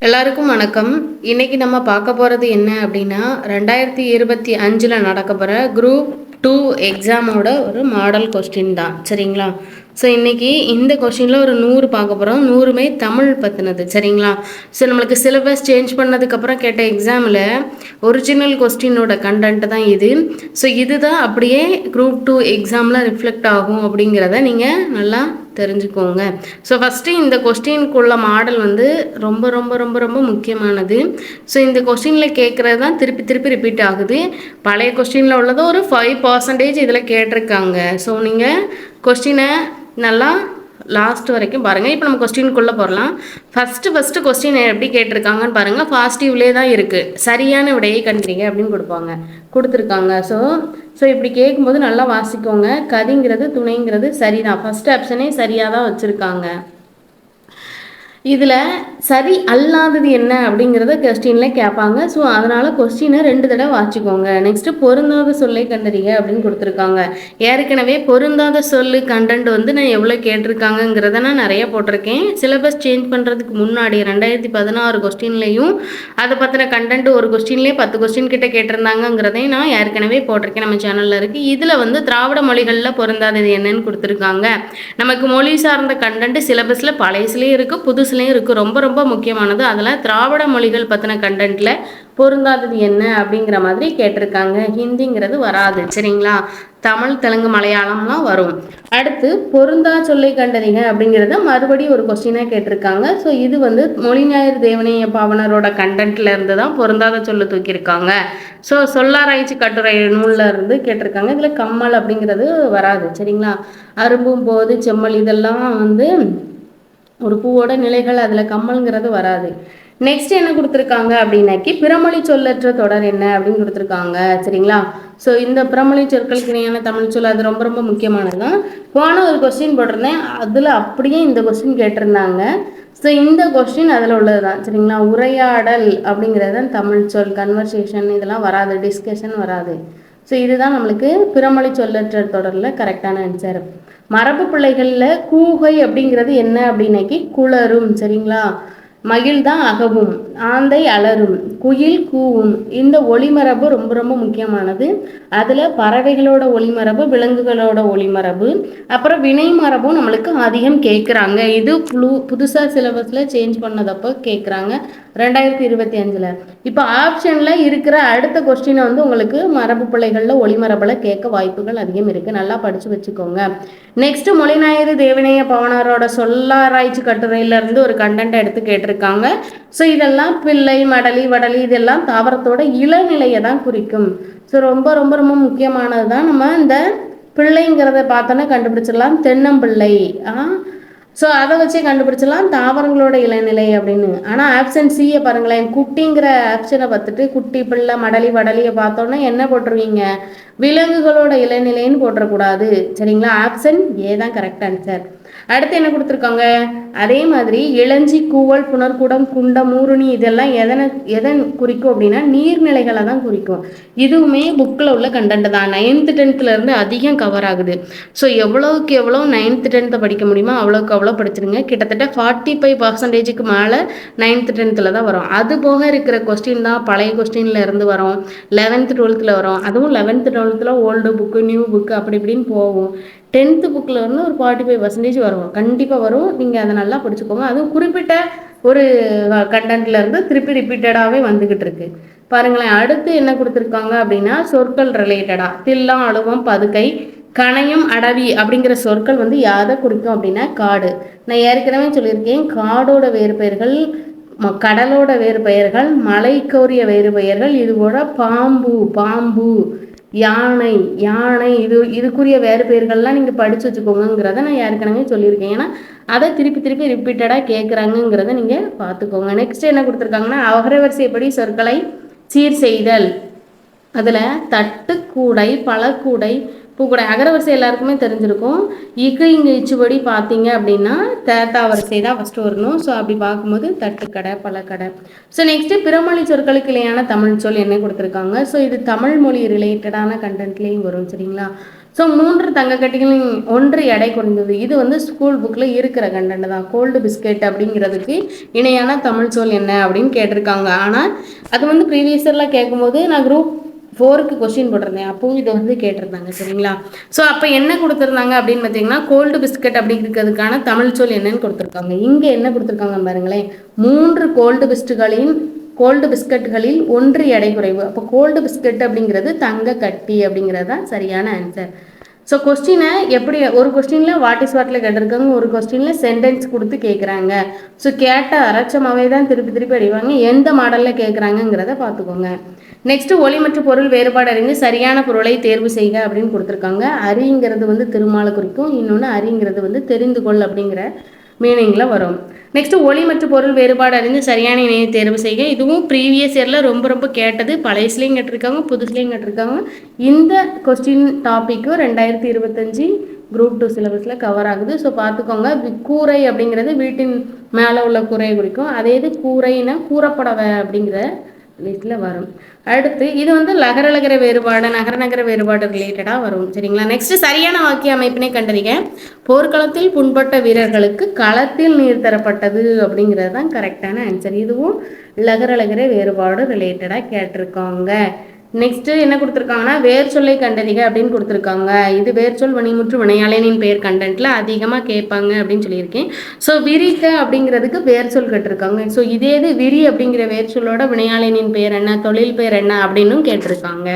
எல்லாருக்கும் வணக்கம். இன்னைக்கு நம்ம பார்க்க போகிறது என்ன அப்படின்னா 2025 நடக்க போகிற குரூப் 2 எக்ஸாமோட ஒரு மாடல் கொஸ்டின் தான். சரிங்களா? ஸோ இன்றைக்கி இந்த கொஸ்டினில் ஒரு 100 பார்க்க போகிறோம். 100மே தமிழ் பற்றினது. சரிங்களா? ஸோ நம்மளுக்கு சிலபஸ் சேஞ்ச் பண்ணதுக்கப்புறம் கேட்ட எக்ஸாமில் ஒரிஜினல் கொஸ்டினோட கண்டென்ட் தான் இது. ஸோ இதுதான் அப்படியே குரூப் 2 எக்ஸாமில் ரிஃப்ளெக்ட் ஆகும் அப்படிங்கிறத நீங்கள் நல்லா தெரிஞ்சுக்கோங்க. ஸோ ஃபஸ்ட்டு இந்த கொஸ்டினுக்குள்ள மாடல் வந்து ரொம்ப ரொம்ப ரொம்ப ரொம்ப முக்கியமானது. ஸோ இந்த கொஸ்டினில் கேட்குறது தான் திருப்பி திருப்பி ரிப்பீட் ஆகுது. பழைய கொஸ்டினில் உள்ளது ஒரு 5% இதில் கேட்டிருக்காங்க. ஸோ நீங்கள் கொஸ்டினை நல்லா லாஸ்ட் வரைக்கும் பாருங்கள். இப்போ நம்ம கொஸ்டினுக்குள்ளே போடலாம். ஃபஸ்ட்டு கொஸ்டின் எப்படி கேட்டிருக்காங்கன்னு பாருங்கள். பாசிட்டிவ்லேயே தான் இருக்குது. சரியான விடையை கண்டுபிடிங்க அப்படின்னு கொடுத்துருக்காங்க. ஸோ இப்படி கேட்கும்போது நல்லா வாசிக்கோங்க. கதிங்கிறது துணைங்கிறது சரிதான். ஃபஸ்ட் ஆப்ஷனே சரியாக தான் வச்சுருக்காங்க. இதில் சரி அல்லாதது என்ன அப்படிங்கிறத கொஸ்டினில் கேட்பாங்க. ஸோ அதனால் கொஸ்டினை 2 தடவை வாசிக்கோங்க. நெக்ஸ்ட்டு பொருந்தாத சொல்லை கண்டறிங்க அப்படின்னு கொடுத்துருக்காங்க. ஏற்கனவே பொருந்தாத சொல்லு கண்டென்ட் வந்து நான் எவ்வளோ கேட்டிருக்காங்கங்கிறத நான் நிறைய போட்டிருக்கேன். சிலபஸ் சேஞ்ச் பண்ணுறதுக்கு முன்னாடி 2016 கொஸ்டின்லையும் அதை பற்றின கண்டென்ட் ஒரு கொஸ்டின்லேயே 10 கொஸ்டின் கிட்ட கேட்டிருந்தாங்கங்கிறதையும் நான் ஏற்கனவே போட்டிருக்கேன். நம்ம சேனலில் இருக்குது. இதில் வந்து திராவிட மொழிகளில் பொருந்தாதது என்னன்னு கொடுத்துருக்காங்க. நமக்கு மொழி சார்ந்த கண்டென்ட் சிலபஸில் பழையசுலேயும் இருக்குது, புதுசுலேயும் இருக்குது. ரொம்ப ரொம்ப முக்கியமானது. அதில் திராவிட மொழிகள் பற்றின கண்டென்ட்டில் பொருந்தாதது என்ன அப்படிங்கிற மாதிரி கேட்டிருக்காங்க. ஹிந்திங்கிறது வராது. சரிங்களா? தமிழ், தெலுங்கு, மலையாளம்லாம் வரும். அடுத்து பொருந்தா சொல்லை கண்டறிங்க அப்படிங்கிறத மறுபடியும் ஒரு கொஸ்டினாக கேட்டிருக்காங்க. ஸோ இது வந்து மொழிஞாயிறு தேவனைய பாவனரோட கண்டென்ட்ல இருந்து தான் பொருந்தாத சொல்ல தூக்கியிருக்காங்க. ஸோ சொல்லாராய்ச்சி கட்டுரை நூலில் இருந்து கேட்டிருக்காங்க. இதில் கம்மல் அப்படிங்கிறது வராது. சரிங்களா? அரும்பும் போது செம்மல் இதெல்லாம் வந்து ஒரு பூவோட நிலைகள், அதில் கம்மல்ங்கிறது வராது. நெக்ஸ்ட் என்ன கொடுத்துருக்காங்க அப்படின்னாக்கி பிறமொழி சொல்லற்ற தொடர் என்ன அப்படின்னு கொடுத்துருக்காங்க. சரிங்களா? ஸோ இந்த பிறமொழி சொற்களுக்கு இணையான தமிழ் சொல் அது ரொம்ப ரொம்ப முக்கியமானது தான். போன ஒரு கொஸ்டின் போட்டிருந்தேன், அதில் அப்படியே இந்த கொஸ்டின் கேட்டிருந்தாங்க. ஸோ இந்த கொஸ்டின் அதில் உள்ளது தான். சரிங்களா? உரையாடல் அப்படிங்கிறது தான் தமிழ் சொல். கன்வர்சேஷன் இதெல்லாம் வராது, டிஸ்கஷன் வராது. ஸோ இதுதான் நம்மளுக்கு பிறமொழி சொல்லற்ற தொடரில் கரெக்டான ஆன்சர். மரபு பிள்ளைகளில் கூகை அப்படிங்கிறது என்ன அப்படின்னாக்கி குளரும். சரிங்களா? மகிழ் தான் அகவும், ஆந்தை அலரும், குயில் கூவும். இந்த ஒளிமரபு ரொம்ப ரொம்ப முக்கியமானது. அதில் பறவைகளோட ஒளிமரபு, விலங்குகளோட ஒளிமரபு, அப்புறம் வினை மரபும் நம்மளுக்கு அதிகம் கேட்குறாங்க. இது புதுசாக சிலபஸில் சேஞ்ச் பண்ணதப்போ கேட்குறாங்க 2025. இப்போ ஆப்ஷனில் இருக்கிற அடுத்த கொஸ்டினை வந்து உங்களுக்கு மரபு பிள்ளைகளில் ஒளிமரபில் கேட்க வாய்ப்புகள் அதிகம் இருக்குது. நல்லா படித்து வச்சுக்கோங்க. நெக்ஸ்ட் மொழிஞாயிறு தேவனைய பவனாரோட சொல்லாராய்ச்சி கட்டுரையிலேருந்து ஒரு கண்டென்ட் எடுத்து கேட்டிருக்காங்க. ஸோ இதெல்லாம் பிள்ளை, மடலி, வடலி இதெல்லாம் தாவரத்தோட இளநிலையை தான் குறிக்கும். ஸோ ரொம்ப ரொம்ப ரொம்ப முக்கியமானது தான். நம்ம இந்த பிள்ளைங்கிறத பார்த்தோன்னா கண்டுபிடிச்சிடலாம், தென்னம்பிள்ளை. ஸோ அதை வச்சே கண்டுபிடிச்சிடலாம் தாவரங்களோட இளநிலை அப்படின்னு. ஆனால் ஆப்ஷன் சியை பாருங்களேன், குட்டிங்கிற ஆப்ஷனை பார்த்துட்டு குட்டி, பிள்ளை, மடலி, வடலியை பார்த்தோன்னா என்ன போட்டுருவீங்க? விலங்குகளோட இளநிலைன்னு போட்டுறக்கூடாது. சரிங்களா? ஆப்ஷன் ஏ தான் கரெக்ட் ஆன்சர். அடுத்து என்ன கொடுத்துருக்காங்க? அதே மாதிரி இளஞ்சி, கூவல், புனர்குடம், குண்டம், ஊருணி இதெல்லாம் எதை குறிக்கும் அப்படின்னா நீர்நிலைகளை தான் குறிக்கும். இதுவுமே புக்கில் உள்ள கண்டென்ட் தான். 9th 10th அதிகம் கவர் ஆகுது. ஸோ எவ்வளோக்கு எவ்வளோ 9th 10th படிக்க முடியுமோ அவ்வளோக்கு அவ்வளோ படிச்சிருங்க. கிட்டத்தட்ட 45% மேலே 9th 10th தான் வரும். அது போக இருக்கிற கொஸ்டின் தான் பழைய கொஸ்டின்ல இருந்து வரும், 11th 12th வரும். அதுவும் 11th 12th old book, new book அப்படி இப்படின்னு போகும். 10th புக்கில் வந்து ஒரு 45% வரும், கண்டிப்பாக வரும். நீங்கள் அதை நல்லா படிச்சுக்கோங்க. அதுவும் குறிப்பிட்ட ஒரு கண்டென்ட்லேருந்து திருப்பி ரிப்பீட்டடாகவே வந்துக்கிட்டு இருக்கு பாருங்களேன். அடுத்து என்ன கொடுத்துருக்காங்க அப்படின்னா சொற்கள் ரிலேட்டடாக தில்லாம், அழுவம், பதுக்கை, கணையம், அடவி அப்படிங்கிற சொற்கள் வந்து யாரை குறிக்கும் அப்படின்னா காடு. நான் ஏற்கனவே சொல்லியிருக்கேன், காடோட வேறு பெயர்கள், கடலோட வேறு பெயர்கள், மலைக்கோரிய வேறு பெயர்கள், இதுபோல பாம்பு, யானை இதுக்குரிய வேறு பெயர்கள்லாம் நீங்கள் படித்து வச்சுக்கோங்கிறத நான் ஏற்கனவே சொல்லியிருக்கேன். ஏன்னா அதை திருப்பி ரிப்பீட்டடாக கேட்குறாங்கங்கிறத நீங்கள் பார்த்துக்கோங்க. நெக்ஸ்ட் என்ன கொடுத்துருக்காங்கன்னா அகரவரிசைப்படி சொற்களை சீர் செய்தல். அதில் தட்டு, கூடை, பழக்கூடை, பூக்கூடை அகரவரிசை எல்லாருக்குமே தெரிஞ்சிருக்கும். இங்கு இச்சுபடி பார்த்தீங்க அப்படின்னா தேத்தா வரிசை தான் ஃபஸ்ட்டு வரணும். ஸோ அப்படி பார்க்கும்போது தட்டுக்கடை, பழக்கடை. ஸோ நெக்ஸ்ட்டு பிறமொழி சொற்களுக்கு இல்லையான தமிழ் சொல் என்ன கொடுத்துருக்காங்க. ஸோ இது தமிழ் மொழி ரிலேட்டடான கண்டென்ட்லேயும் வரும். சரிங்களா? ஸோ 3 தங்கக்கட்டிகளின் 1 எடை குறைந்தது. இது வந்து ஸ்கூல் புக்கில் இருக்கிற கண்டென்ட் தான். கோல்டு பிஸ்கெட் அப்படிங்கிறதுக்கு இணையான தமிழ் சொல் என்ன அப்படின்னு கேட்டிருக்காங்க. ஆனால் அது வந்து ப்ரீவியஸ் இயரில் கேட்கும்போது நான் குரூப் 4க்கு கொஸ்டின் போட்டிருந்தேன். அப்பவும் இதை வந்து கேட்டிருந்தாங்க. சரிங்களா? ஸோ அப்போ என்ன கொடுத்துருந்தாங்க அப்படின்னு பார்த்தீங்கன்னா கோல்டு பிஸ்கட் அப்படிங்கிறதுக்கான தமிழ் சொல் என்னன்னு கொடுத்துருக்காங்க. இங்கே என்ன கொடுத்துருக்காங்க பாருங்களேன், 3 கோல்டு பிஸ்கட்டுகளில் 1 எடை குறைவு. அப்போ கோல்டு பிஸ்கட் அப்படிங்கிறது தங்க கட்டி அப்படிங்கிறது தான் சரியான ஆன்சர். ஸோ கொஸ்டினை எப்படி ஒரு கொஸ்டினில் வாட் இஸ் வாட்டில் கேட்டிருக்காங்க, ஒரு கொஸ்டினில் சென்டென்ஸ் கொடுத்து கேட்குறாங்க. ஸோ கேட்ட அரைச்சமாகவே தான் திருப்பி அடிவாங்க. எந்த மாடலில் கேட்குறாங்கங்கிறத பார்த்துக்கோங்க. நெக்ஸ்ட் ஒளி மற்றும் பொருள் வேறுபாடு அறிந்து சரியான பொருளை தேர்வு செய்க அப்படின்னு கொடுத்துருக்காங்க. அரிங்கிறது வந்து திருமாலை குறிக்கும், இன்னொன்று அரிங்கிறது வந்து தெரிந்து கொள் அப்படிங்கிற மீனிங்கில் வரும். நெக்ஸ்ட் ஒளி மற்றும் பொருள் வேறுபாடு அறிந்து சரியான இணையை தேர்வு செய்க. இதுவும் ப்ரீவியஸ் இயரில் ரொம்ப கேட்டது. பழையசுலேயும் கேட்டிருக்காங்க, புதுசுலேயும் கேட்டிருக்காங்க. இந்த கொஸ்டின் டாப்பிக்கும் 2025 குரூப் 2 சிலபஸில் கவர் ஆகுது. ஸோ பார்த்துக்கோங்க. கூரை அப்படிங்கிறது வீட்டின் மேலே உள்ள கூரையை குறிக்கும். அதே இது கூரைன்னா கூறப்படவை அப்படிங்கிற லிஸ்ட்டில் வரும். அடுத்து இது வந்து லகர வேறுபாடு நகர வேறுபாடு ரிலேட்டடாக வரும். சரிங்களா? நெக்ஸ்ட் சரியான வாக்கிய அமைப்பினை கண்டறிக. போர்க்களத்தில் புண்பட்ட வீரர்களுக்கு களத்தில் நீர் தரப்பட்டது அப்படிங்கிறது தான் கரெக்டான ஆன்சர். இதுவும் லகர வேறுபாடு ரிலேட்டடாக கேட்டிருக்காங்க. நெக்ஸ்ட் என்ன கொடுத்துருக்காங்கன்னா வேர் சொல்லை கண்டறிக அப்படின்னு கொடுத்துருக்காங்க. இது வேர்ச்சொல் வினைமுற்று வினையாளனின் பெயர் கண்டென்ட்ல அதிகமாக கேட்பாங்க அப்படின்னு சொல்லியிருக்கேன். ஸோ விரிக்க அப்படிங்கிறதுக்கு வேர் சொல் கேட்டிருக்காங்க. ஸோ இதே இது விரி அப்படிங்கிற வேர் சொல்லோட வினையாளனின் பெயர் என்ன, தொழில் பெயர் என்ன அப்படின்னும் கேட்டிருக்காங்க.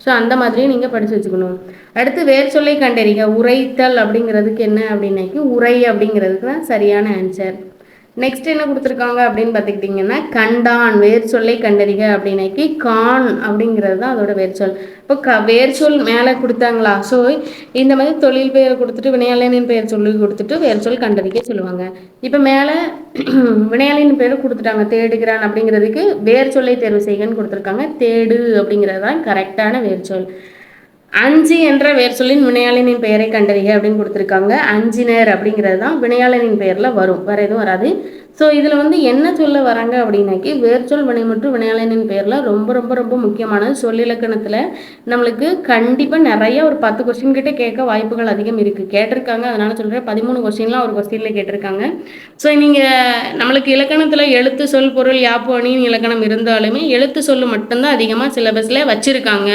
ஸோ அந்த மாதிரியும் நீங்கள் படித்து வச்சுக்கணும். அடுத்து வேர் சொல்லை கண்டறிக. உரைத்தல் அப்படிங்கிறதுக்கு என்ன அப்படின்னாக்கி உரை அப்படிங்கிறதுக்கு தான் சரியான ஆன்சர். நெக்ஸ்ட் என்ன கொடுத்துருக்காங்க அப்படின்னு பார்த்துக்கிட்டிங்கன்னா கண்டான் வேர் சொல்லை கண்டறிக அப்படின்னாக்கி கான் அப்படிங்கிறது தான் அதோட வேர்ச்சொல். இப்போ வேர்ச்சொல் மேலே கொடுத்தாங்களா, ஸோ இந்த மாதிரி தொழில் பெயரை கொடுத்துட்டு வினையாளனின் பெயர் சொல்லி கொடுத்துட்டு வேர்ச்சொல் கண்டறிக்க சொல்லுவாங்க. இப்போ மேலே வினையாளனின் பெயரை கொடுத்துட்டாங்க, தேடுகிறான் அப்படிங்கிறதுக்கு வேர் சொல்லை தேர்வு செய்கன்னு கொடுத்துருக்காங்க. தேடு அப்படிங்கிறது தான் கரெக்டான வேர்ச்சொல். அஞ்சு என்ற வேர் சொல்லின் வினையாளனின் பெயரை கண்டறிக அப்படின்னு கொடுத்துருக்காங்க. அஞ்சினர் அப்படிங்கிறது தான் வினையாளனின் பெயரில் வரும், வேறு எதுவும் வராது. ஸோ இதில் வந்து என்ன சொல்ல வராங்க அப்படின்னாக்கி வேர்ச்சொல் வினை மற்றும் வினையாளனின் பெயரில் ரொம்ப முக்கியமானது. சொல்லிலக்கணத்தில் நம்மளுக்கு கண்டிப்பாக நிறைய ஒரு 10 கொஸ்டின் கிட்டே கேட்க வாய்ப்புகள் அதிகம் இருக்குது. கேட்டிருக்காங்க, அதனால் சொல்கிறேன் 13 கொஸ்டின்லாம் ஒரு கொஸ்டினில் கேட்டிருக்காங்க. ஸோ நீங்கள் நம்மளுக்கு இலக்கணத்தில் எழுத்து சொல் பொருள் யாப்பு அணியின் இலக்கணம் இருந்தாலுமே எழுத்து சொல் மட்டும்தான் அதிகமாக சிலபஸில் வச்சுருக்காங்க.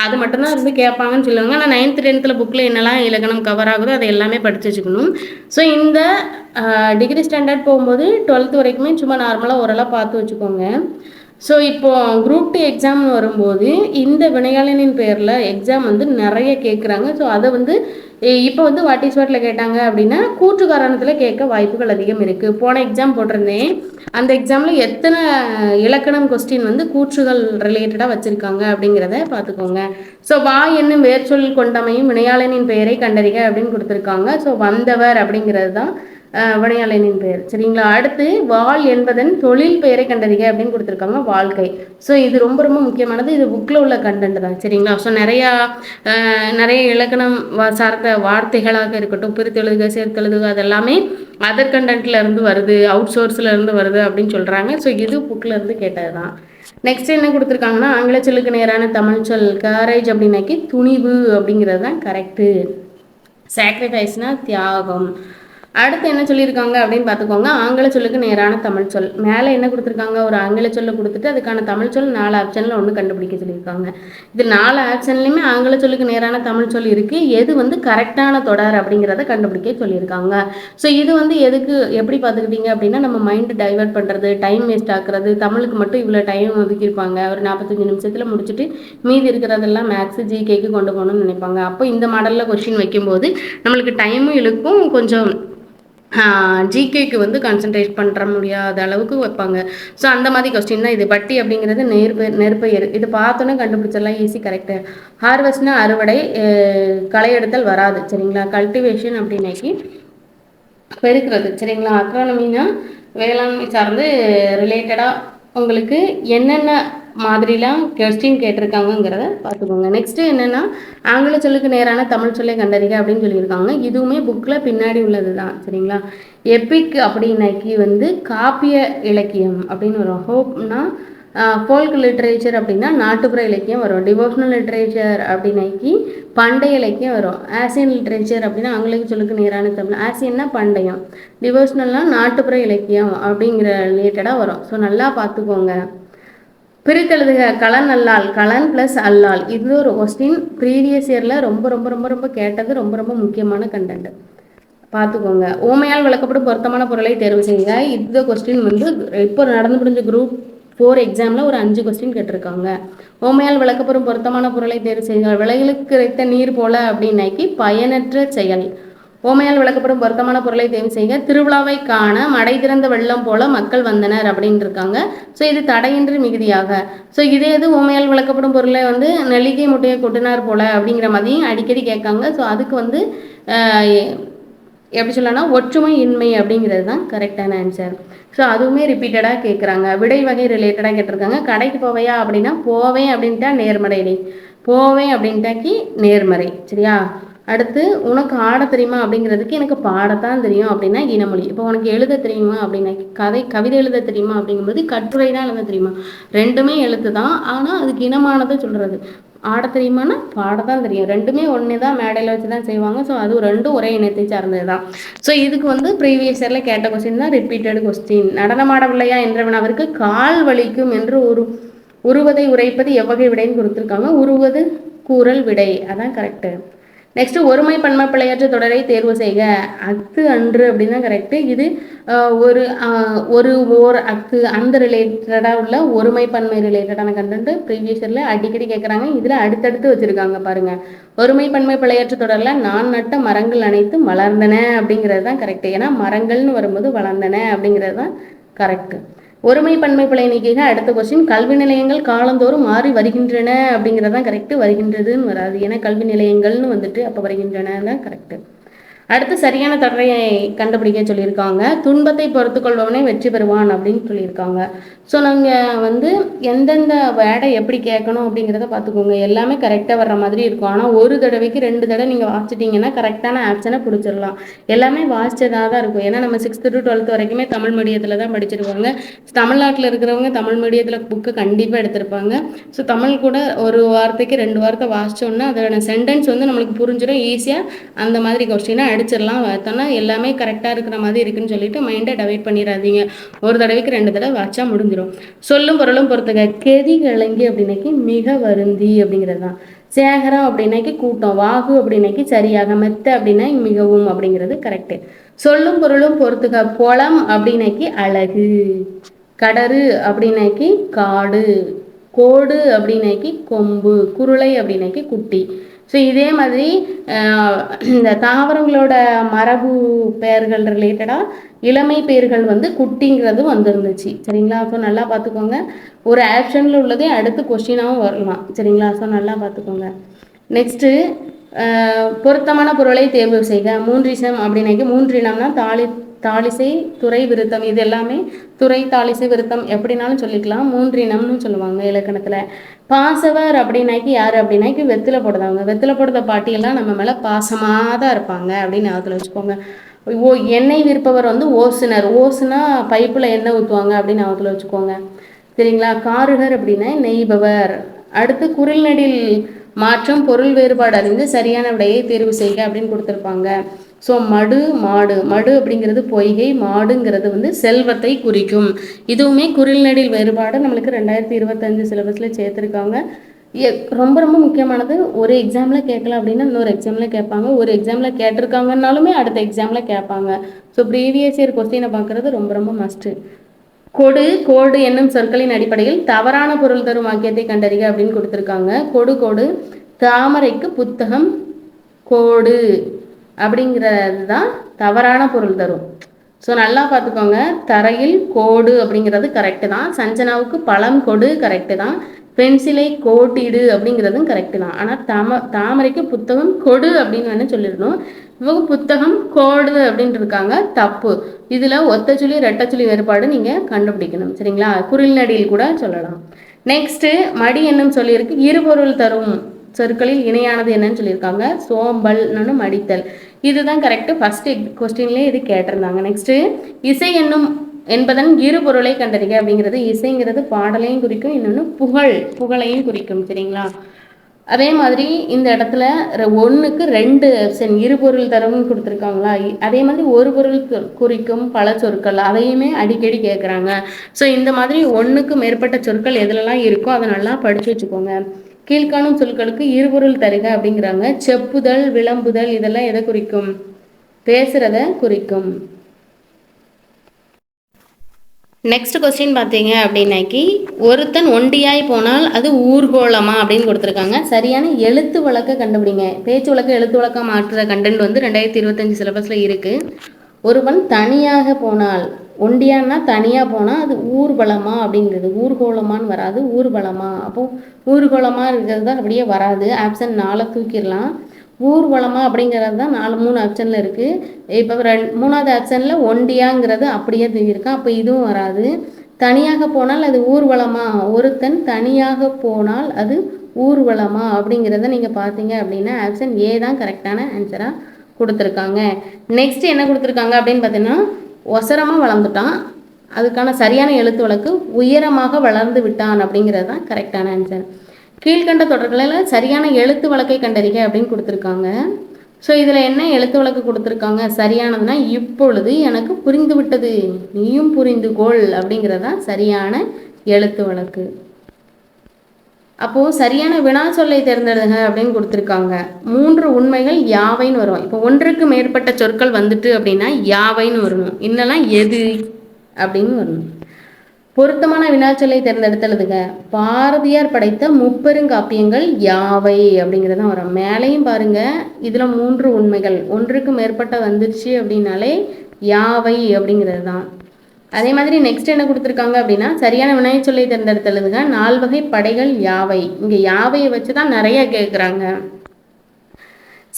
அது மட்டும்தான் இருந்து கேட்பாங்கன்னு சொல்லுவாங்க. ஆனால் 9th 10th புக்கில் என்னெல்லாம் இலக்கணம் கவர் ஆகுதோ அதை எல்லாமே படித்து வச்சுக்கணும். ஸோ இந்த டிகிரி ஸ்டாண்டர்ட் போகும்போது 12th வரைக்குமே சும்மா நார்மலாக ஓரளவு பார்த்து வச்சுக்கோங்க. ஸோ இப்போது குரூப் 2 எக்ஸாம் வரும்போது இந்த வினையாளனின் பேரில் எக்ஸாம் வந்து நிறைய கேட்குறாங்க. ஸோ அதை வந்து இப்போ வந்து வாட் இஸ் வாட்டில் கேட்டாங்க அப்படின்னா கூற்று காரணத்தில் கேட்க வாய்ப்புகள் அதிகம் இருக்குது. போன எக்ஸாம் போட்டிருந்தேன், அந்த எக்ஸாமில் எத்தனை இலக்கணம் கொஸ்டின் வந்து கூற்றுகள் ரிலேட்டடாக வச்சுருக்காங்க அப்படிங்கிறத பார்த்துக்கோங்க. ஸோ வா என்னும் வேர்ச்சொல் கொண்டமையும் வினையாளனின் பெயரை கண்டறிக அப்படின்னு கொடுத்துருக்காங்க. ஸோ வந்தவர் அப்படிங்கிறது தான் வினையாளனின் பெயர். சரிங்களா? அடுத்து வாழ் என்பதன் தொழில் பெயரை கண்டறிக அப்படின்னு கொடுத்துருக்காங்க, வாழ்க்கை. ஸோ இது ரொம்ப முக்கியமானது. இது புக்கில் உள்ள கண்டென்ட் தான். சரிங்களா? ஸோ நிறைய இலக்கணம் சார்ந்த வார்த்தைகளாக இருக்கட்டும், பிரித்தெழுதுக சேர்த்தெழுதுக அதெல்லாமே அதர் கண்டென்ட்ல இருந்து வருது, அவுட் சோர்ஸில் இருந்து வருது அப்படின்னு சொல்கிறாங்க. ஸோ இது புக்கில் இருந்து கேட்டது தான். நெக்ஸ்ட் என்ன கொடுத்துருக்காங்கன்னா ஆங்கில சொல்லுக்கு நேரான தமிழ் சொல் கரேஜ் அப்படின்னாக்கி துணிவு அப்படிங்கிறது தான் கரெக்டு. சாக்ரிஃபைஸ்னா தியாகம். அடுத்து என்ன சொல்லியிருக்காங்க அப்படின்னு பார்த்துக்கோங்க. ஆங்கில சொல்லுக்கு நேரான தமிழ் சொல். மேலே என்ன கொடுத்துருக்காங்க, ஒரு ஆங்கில சொல்லை கொடுத்துட்டு அதுக்கான தமிழ் சொல் 4 ஆப்ஷனில் ஒன்று கண்டுபிடிக்க சொல்லியிருக்காங்க. இது 4 ஆப்ஷன்லையுமே ஆங்கில சொல்லுக்கு நேரான தமிழ் சொல் இருக்குது. எது வந்து கரெக்டான தொடர் அப்படிங்கிறத கண்டுபிடிக்க சொல்லியிருக்காங்க. ஸோ இது வந்து எதுக்கு எப்படி பார்த்துக்கிட்டீங்க அப்படின்னா நம்ம மைண்டு டைவெர்ட் பண்ணுறது, டைம் வேஸ்ட் ஆக்குறது. தமிழுக்கு மட்டும் இவ்வளோ டைம் ஒதுக்கியிருப்பாங்க, ஒரு 45 நிமிஷத்தில் முடிச்சுட்டு மீதி இருக்கிறதெல்லாம் மேக்ஸு ஜிகேக்கு கொண்டு போகணும்னு நினைப்பாங்க. அப்போ இந்த மாடலில் கொஸ்டின் வைக்கும்போது நம்மளுக்கு டைமும் இழுக்கும், கொஞ்சம் ஜிகேக்கு வந்து கான்சன்ட்ரேட் பண்ணுற முடியாத அளவுக்கு வைப்பாங்க. ஸோ அந்த மாதிரி கொஸ்டின் தான் இது. பட்டி அப்படிங்கிறது நெற்பயிர். இது பார்த்தோன்னே கண்டுபிடிச்சிடலாம், ஈஸி, கரெக்டு. ஹார்வெஸ்ட்னா அறுவடை, களை எடுத்தல் வராது. சரிங்களா? கல்டிவேஷன் அப்படின்னாக்கி பெருக்கிறது. சரிங்களா? அக்ரானமினா வேளாண்மை சார்ந்து ரிலேட்டடாக உங்களுக்கு என்னென்ன மாதிரிலாம் கொஸ்டின் கேட்டிருக்காங்கங்கிறத பார்த்துக்கோங்க. நெக்ஸ்ட்டு என்னென்னா ஆங்கில சொல்லுக்கு நேரான தமிழ் சொல்லை கண்டறிக அப்படின்னு சொல்லியிருக்காங்க. இதுவுமே புக்கில் பின்னாடி உள்ளது தான். சரிங்களா? எபிக் அப்படின்னாக்கி வந்து காப்பிய இலக்கியம் அப்படின்னு வரும். ஹோப்னா ஃபோல்க் லிட்ரேச்சர் அப்படின்னா நாட்டுப்புற இலக்கியம் வரும். டிவோஷனல் லிட்ரேச்சர் அப்படின்னாக்கி பண்டைய இலக்கியம் வரும். ஆசியன் லிட்ரேச்சர் அப்படின்னா ஆங்கிலேய சொல்லுக்கு நேரான தமிழ். ஆசியன்னா பண்டையம், டிவோஷனல்னால் நாட்டுப்புற இலக்கியம் அப்படிங்கிற ரிலேட்டடாக வரும். ஸோ நல்லா பார்த்துக்கோங்க. பிரித்தெழுதுக கலன் அல்லால், கலன் ப்ளஸ் அல்லால். இது ஒரு கொஸ்டின் ப்ரீவியஸ் இயரில் ரொம்ப ரொம்ப ரொம்ப ரொம்ப கேட்டது, ரொம்ப ரொம்ப முக்கியமான கண்டென்ட். பார்த்துக்கோங்க. ஓமையால் விளக்கப்படும் பொருத்தமான பொருளை தேர்வு செய்யுங்க. இந்த கொஸ்டின் வந்து இப்போ நடந்து முடிஞ்ச குரூப் 4 எக்ஸாமில் ஒரு 5 கொஸ்டின் கேட்டிருக்காங்க. ஓமையால் விளக்கப்படும் பொருத்தமான பொருளை தேர்வு செய்யுங்க. விளைகளுக்கு கிடைத்த நீர் போல அப்படின்னாக்கி பயனற்ற செயல். ஓமையால் விளக்கப்படும் பொருத்தமான பொருளை தேர்வு செய்யுங்க. திருவிழாவை காண மடை திறந்த வெள்ளம் போல மக்கள் வந்தனர் அப்படின்னு இருக்காங்க. ஸோ இது தடையின்றி மிகுதியாக. ஸோ இதே இது ஓமையால் விளக்கப்படும் பொருளை வந்து நெல்லிக்கை முட்டையை கொட்டினார் போல அப்படிங்கிற மாதிரியும் அடிக்கடி கேட்காங்க. ஸோ அதுக்கு வந்து எப்படி சொல்லலாம்னா ஒற்றுமை இன்மை அப்படிங்கிறது தான் கரெக்டான ஆன்சர். ஸோ அதுவுமே ரிப்பீட்டடாக கேட்குறாங்க. விடை வகை ரிலேட்டடாக கேட்டிருக்காங்க. கடைக்கு போவையா அப்படின்னா போவேன் அப்படின்ட்டா நேர்மறை, போவேன் அப்படின்ட்டாக்கி நேர்மறை. சரியா? அடுத்து உனக்கு ஆட தெரியுமா அப்படிங்கிறதுக்கு எனக்கு பாடத்தான் தெரியும் அப்படின்னா இனமொழி. இப்போ உனக்கு எழுத தெரியுமா அப்படின்னா கவிதை எழுத தெரியுமா அப்படிங்கும்போது கட்டுரை தான் எழுத தெரியுமா. ரெண்டுமே எழுத்து தான், ஆனால் அதுக்கு இனமானதை சொல்கிறது. ஆட தெரியுமானா பாடத்தான் தெரியும். ரெண்டுமே ஒன்று தான், மேடையில் வச்சு தான் செய்வாங்க. ஸோ அது ரெண்டும் ஒரே இனத்தை சார்ந்தது தான். ஸோ இதுக்கு வந்து ப்ரீவியஸ் இயரில் கேட்ட கொஸ்டின் தான் ரிப்பீட்டட் கொஸ்டின். நடனமாடவில்லையா என்றவன் அவருக்கு கால் வலிக்கும் என்று உருவதை உரைப்பது எவ்வகை விடைன்னு கொடுத்துருக்காங்க. உருவது கூறல் விடை, அதான் கரெக்டு. நெக்ஸ்ட் ஒருமை பன்மை பிழையற்ற தொடரை தேர்வு செய்க. அத்து அன்று அப்படின்னா கரெக்டு. இது ஓர் அத்து அந்த ரிலேட்டடாக உள்ள ஒருமை பன்மை ரிலேட்டடான கண்டென்ட் ப்ரீவியஸ் இயரில் அடிக்கடி கேட்குறாங்க. இதில் அடுத்தடுத்து வச்சுருக்காங்க பாருங்க. ஒருமை பன்மை பிழையற்ற தொடரில் நான் நட்ட மரங்கள் அனைத்தும் வளர்ந்தன அப்படிங்கிறது தான் கரெக்டு. ஏன்னா மரங்கள்னு வரும்போது வளர்ந்தன அப்படிங்கிறது தான் கரெக்டு. ஒருமை பன்மை பிழை நீக்கிக. அடுத்த கொஸ்டின் கல்வி நிலையங்கள் காலந்தோறும் மாறி வருகின்றன அப்படிங்கிறதான் கரெக்டு. வருகின்றதுன்னு வராது, ஏன்னா கல்வி நிலையங்கள்னு வந்துட்டு அப்போ வருகின்றன தான் கரெக்டு. அடுத்து சரியான தொடரை கண்டுபிடிக்க சொல்லியிருக்காங்க. துன்பத்தை பொறுத்து கொள்பவனே வெற்றி பெறுவான் அப்படின்னு சொல்லியிருக்காங்க. ஸோ நாங்கள் வந்து எந்தெந்த வேர்டை எப்படி கேட்கணும் அப்படிங்கிறத பார்த்துக்கோங்க. எல்லாமே கரெக்டாக வர்ற மாதிரி இருக்கும். ஆனால் ஒரு தடவைக்கு 2 தடவை நீங்கள் வாசிச்சிட்டிங்கன்னா கரெக்டான ஆப்ஷனை பிடிச்சிடலாம். எல்லாமே வாசிச்சதாக தான் இருக்கும். ஏன்னா நம்ம 6th to 12th வரைக்குமே தமிழ் மீடியத்தில் தான் படிச்சிருவாங்க. தமிழ்நாட்டில் இருக்கிறவங்க தமிழ் மீடியத்தில் புக்கு கண்டிப்பாக எடுத்திருப்பாங்க. ஸோ தமிழ் கூட ஒரு வார்த்தைக்கு 2 வார்த்தை வாசித்தோன்னா அதோட சென்டென்ஸ் வந்து நம்மளுக்கு புரிஞ்சிடும். ஈஸியாக அந்த மாதிரி கொஸ்டினை அடிச்சிடலாம். பார்த்தோன்னா எல்லாமே கரெக்டாக இருக்கிற மாதிரி இருக்குன்னு சொல்லிட்டு மைண்டை டைவர்ட் பண்ணிடாதீங்க. ஒரு தடவைக்கு 2 தடவை வாச்சா முடிஞ்சிடும். சொல்லும் பொருளும் பொறுத்துக்க. கெதி கிழங்கி அப்படின்னாக்கி மிக வருந்தி அப்படிங்கிறது தான். சேகரம் அப்படின்னாக்கி கூட்டம். வாகு அப்படின்னாக்கி சரியாக. மெத்த அப்படின்னா மிகவும் அப்படிங்கிறது கரெக்டு. சொல்லும் பொருளும் பொறுத்துக்க. பொலம் அப்படின்னாக்கி அழகு. கடறு அப்படின்னாக்கி காடு. கோடு அப்படின்னாக்கி கொம்பு. குருளை அப்படின்னாக்கி குட்டி. ஸோ இதே மாதிரி இந்த தாவரங்களோட மரபு பெயர்கள் ரிலேட்டடாக இளமை பெயர்கள் வந்து குட்டிங்கிறது வந்துருந்துச்சு. சரிங்களா? ஸோ நல்லா பார்த்துக்கோங்க. ஒரு ஆப்ஷனில் உள்ளதே அடுத்து கொஸ்டினாகவும் வரலாம். சரிங்களா? ஸோ நல்லா பார்த்துக்கோங்க. நெக்ஸ்ட்டு பொருத்தமான பொருளை தேர்வு செய்க. மூன்றிசம் அப்படின்னாக்கி மூன்றினம்னா தாளிசை துறை விருத்தம். இது எல்லாமே துறை தாளிசை விருத்தம் எப்படினாலும் சொல்லிக்கலாம். மூன்றினம்னு சொல்லுவாங்க இலக்கணத்தில். பாசவர் அப்படின்னாக்கி யார் அப்படின்னாக்கி வெத்தில போடுறவங்க. வெத்தில போடுற பாட்டியெல்லாம் நம்ம மேலே பாசமாக தான் இருப்பாங்க அப்படின்னு ஞாபகத்தில் வச்சுக்கோங்க. எண்ணெய் விற்பவர் வந்து ஓசுனர். ஓசுனா பைப்பில் எண்ணெய் ஊற்றுவாங்க அப்படின்னு ஞாபகத்தில் வச்சுக்கோங்க. சரிங்களா? காருகர் அப்படின்னா நெய்பவர். அடுத்து குரில் நெடில் மாற்றம் பொருள் வேறுபாடு அறிந்து சரியான விடையை தேர்வு செய்க அப்படின்னு கொடுத்துருப்பாங்க. ஸோ மடு மாடு. மடு அப்படிங்கிறது பொய்கை, மாடுங்கிறது வந்து செல்வத்தை குறிக்கும். இதுவுமே குரில் நெடில் வேறுபாடு நம்மளுக்கு 2025 சிலபஸில் சேர்த்துருக்காங்க. ரொம்ப ரொம்ப முக்கியமானது. ஒரு எக்ஸாமில் கேட்கல அப்படின்னா இன்னொரு எக்ஸாமில் கேட்பாங்க. ஒரு எக்ஸாமில் கேட்டிருக்காங்கன்னாலுமே அடுத்த எக்ஸாமில் கேட்பாங்க. ஸோ ப்ரீவியஸ் இயர் கொஸ்டினை பார்க்குறது ரொம்ப ரொம்ப மஸ்ட்டு. கொடு கோடு என்னும் சொற்களின் அடிப்படையில் தவறான பொருள் தரும் வாக்கியத்தை கண்டறிக அப்படின்னு கொடுத்துருக்காங்க. கொடு கோடு. தாமரைக்கு புத்தகம் கோடு அப்படிங்கிறது தான் தவறான பொருள் தரும். ஸோ நல்லா பார்த்துக்கோங்க. தரையில் கோடு அப்படிங்கிறது கரெக்டு தான். சஞ்சனாவுக்கு பழம் கொடு கரெக்டு தான். பென்சிலை கோட்டிடு அப்படிங்கிறதும் கரெக்டு தான். ஆனால் தாமரைக்கு புத்தகம் கொடு அப்படின்னு வேணால் சொல்லிடணும். இவங்க புத்தகம் கோடு அப்படின்ட்டு இருக்காங்க, தப்பு. இதில் ஒத்தச்சொல்லி ரெட்டச்சொல்லி வேறுபாடு நீங்கள் கண்டுபிடிக்கணும். சரிங்களா? குரில் நடியில் கூட சொல்லலாம். நெக்ஸ்ட்டு மடி என்னும் சொல்லியிருக்கு. இருபொருள் தரும் சொற்களில் இணையானது என்னன்னு சொல்லியிருக்காங்க. சோம்பல்னு மடித்தல். இதுதான் கரெக்டு. ஃபஸ்ட்டு கொஸ்டின்லேயே இது கேட்டிருந்தாங்க. நெக்ஸ்ட்டு இசை என்னும் என்பதன் இரு பொருளை கண்டறிக அப்படிங்கிறது. இசைங்கிறது பாடலையும் குறிக்கும், இன்னொன்று புகழையும் குறிக்கும். சரிங்களா? அதே மாதிரி இந்த இடத்துல 1க்கு 2 ஆப்ஷன் இருபொருள் தரவுன்னு கொடுத்துருக்காங்களா. அதே மாதிரி ஒரு பொருள் குறிக்கும் பல சொற்கள், அதையுமே அடிக்கடி கேட்குறாங்க. ஸோ இந்த மாதிரி 1க்கு மேற்பட்ட சொற்கள் எதுலலாம் இருக்கோ அதை நல்லா படித்து வச்சுக்கோங்க. கீழ்காணும் சொற்களுக்கு இருபொருள் தருக அப்படிங்கிறாங்க. செப்புதல், விளம்புதல் இதெல்லாம் எதை குறிக்கும்? பேசுறத குறிக்கும். நெக்ஸ்ட் கொஸ்டின் பார்த்தீங்க அப்படின்னாக்கி, ஒருத்தன் ஒண்டியாய் போனால் அது ஊர்கோலமா அப்படின்னு கொடுத்துருக்காங்க. சரியான எழுத்து வழக்க கண்டுபிடிங்க. பேச்சு வழக்க எழுத்து வழக்கம் மாற்றுற கண்டென்ட் வந்து 2025 சிலபஸில் இருக்குது. ஒருவன் தனியாக போனால், ஒண்டியான்னா தனியாக போனால் அது ஊர்வலமா அப்படிங்கிறது. ஊர்கோலமான்னு வராது, ஊர்வலமா. அப்போது ஊர்கோலமாக இருக்கிறது தான் அப்படியே வராது. ஆப்ஷன் 4 தூக்கிடலாம். ஊர்வலமா அப்படிங்கிறது தான் 3 ஆப்ஷனில் இருக்குது. இப்போ 3வது ஆப்ஷனில் ஒண்டியாங்கிறது அப்படியே தூக்கியிருக்கான். அப்போ இதுவும் வராது. தனியாக போனால் அது ஊர்வலமா, ஒருத்தன் தனியாக போனால் அது ஊர்வலமா அப்படிங்கிறத நீங்கள் பார்த்தீங்க அப்படின்னா ஆப்ஷன் ஏ தான் கரெக்டான ஆன்சராக கொடுத்துருக்காங்க. நெக்ஸ்ட் என்ன கொடுத்துருக்காங்க அப்படின்னு பார்த்தீங்கன்னா, ஒசரமாக வளர்ந்துட்டான், அதுக்கான சரியான எழுத்து வழக்கு உயரமாக வளர்ந்து விட்டான் அப்படிங்கிறது தான் கரெக்டான ஆன்சர். கீழ்கண்ட தொடர்களில் சரியான எழுத்து வழக்கை கண்டறிக அப்படின்னு கொடுத்துருக்காங்க. ஸோ இதில் என்ன எழுத்து வழக்கு கொடுத்துருக்காங்க சரியானதுன்னா, இப்பொழுது எனக்கு புரிந்து விட்டது, நீயும் புரிந்து கொள் அப்படிங்கிறதா சரியான எழுத்து வழக்கு. அப்போது சரியான வினா சொல்லை தேர்ந்தெடுங்க அப்படின்னு கொடுத்துருக்காங்க. 3 உண்மைகள் யாவைன்னு வரும். இப்போ 1க்கு மேற்பட்ட சொற்கள் வந்துட்டு அப்படின்னா யாவைன்னு வரணும், இன்னெல்லாம் எது அப்படின்னு வரணும். பொருத்தமான வினாச்சொல்லை தேர்ந்தெடுத்தலுதுங்க. பாரதியார் படைத்த முப்பெருங்காப்பியங்கள் யாவை அப்படிங்கிறதான் வரும். மேலேயும் பாருங்க, இதில் 3 உண்மைகள், 1க்கு மேற்பட்ட வந்துருச்சு அப்படின்னாலே யாவை அப்படிங்கிறது தான். அதே மாதிரி நெக்ஸ்ட் என்ன கொடுத்துருக்காங்க அப்படின்னா, சரியான வினாச்சொல்லை தேர்ந்தெடுத்தலுதுங்க. 4 வகை படைகள் யாவை. இங்கே யாவையை வச்சு தான் நிறைய கேட்குறாங்க.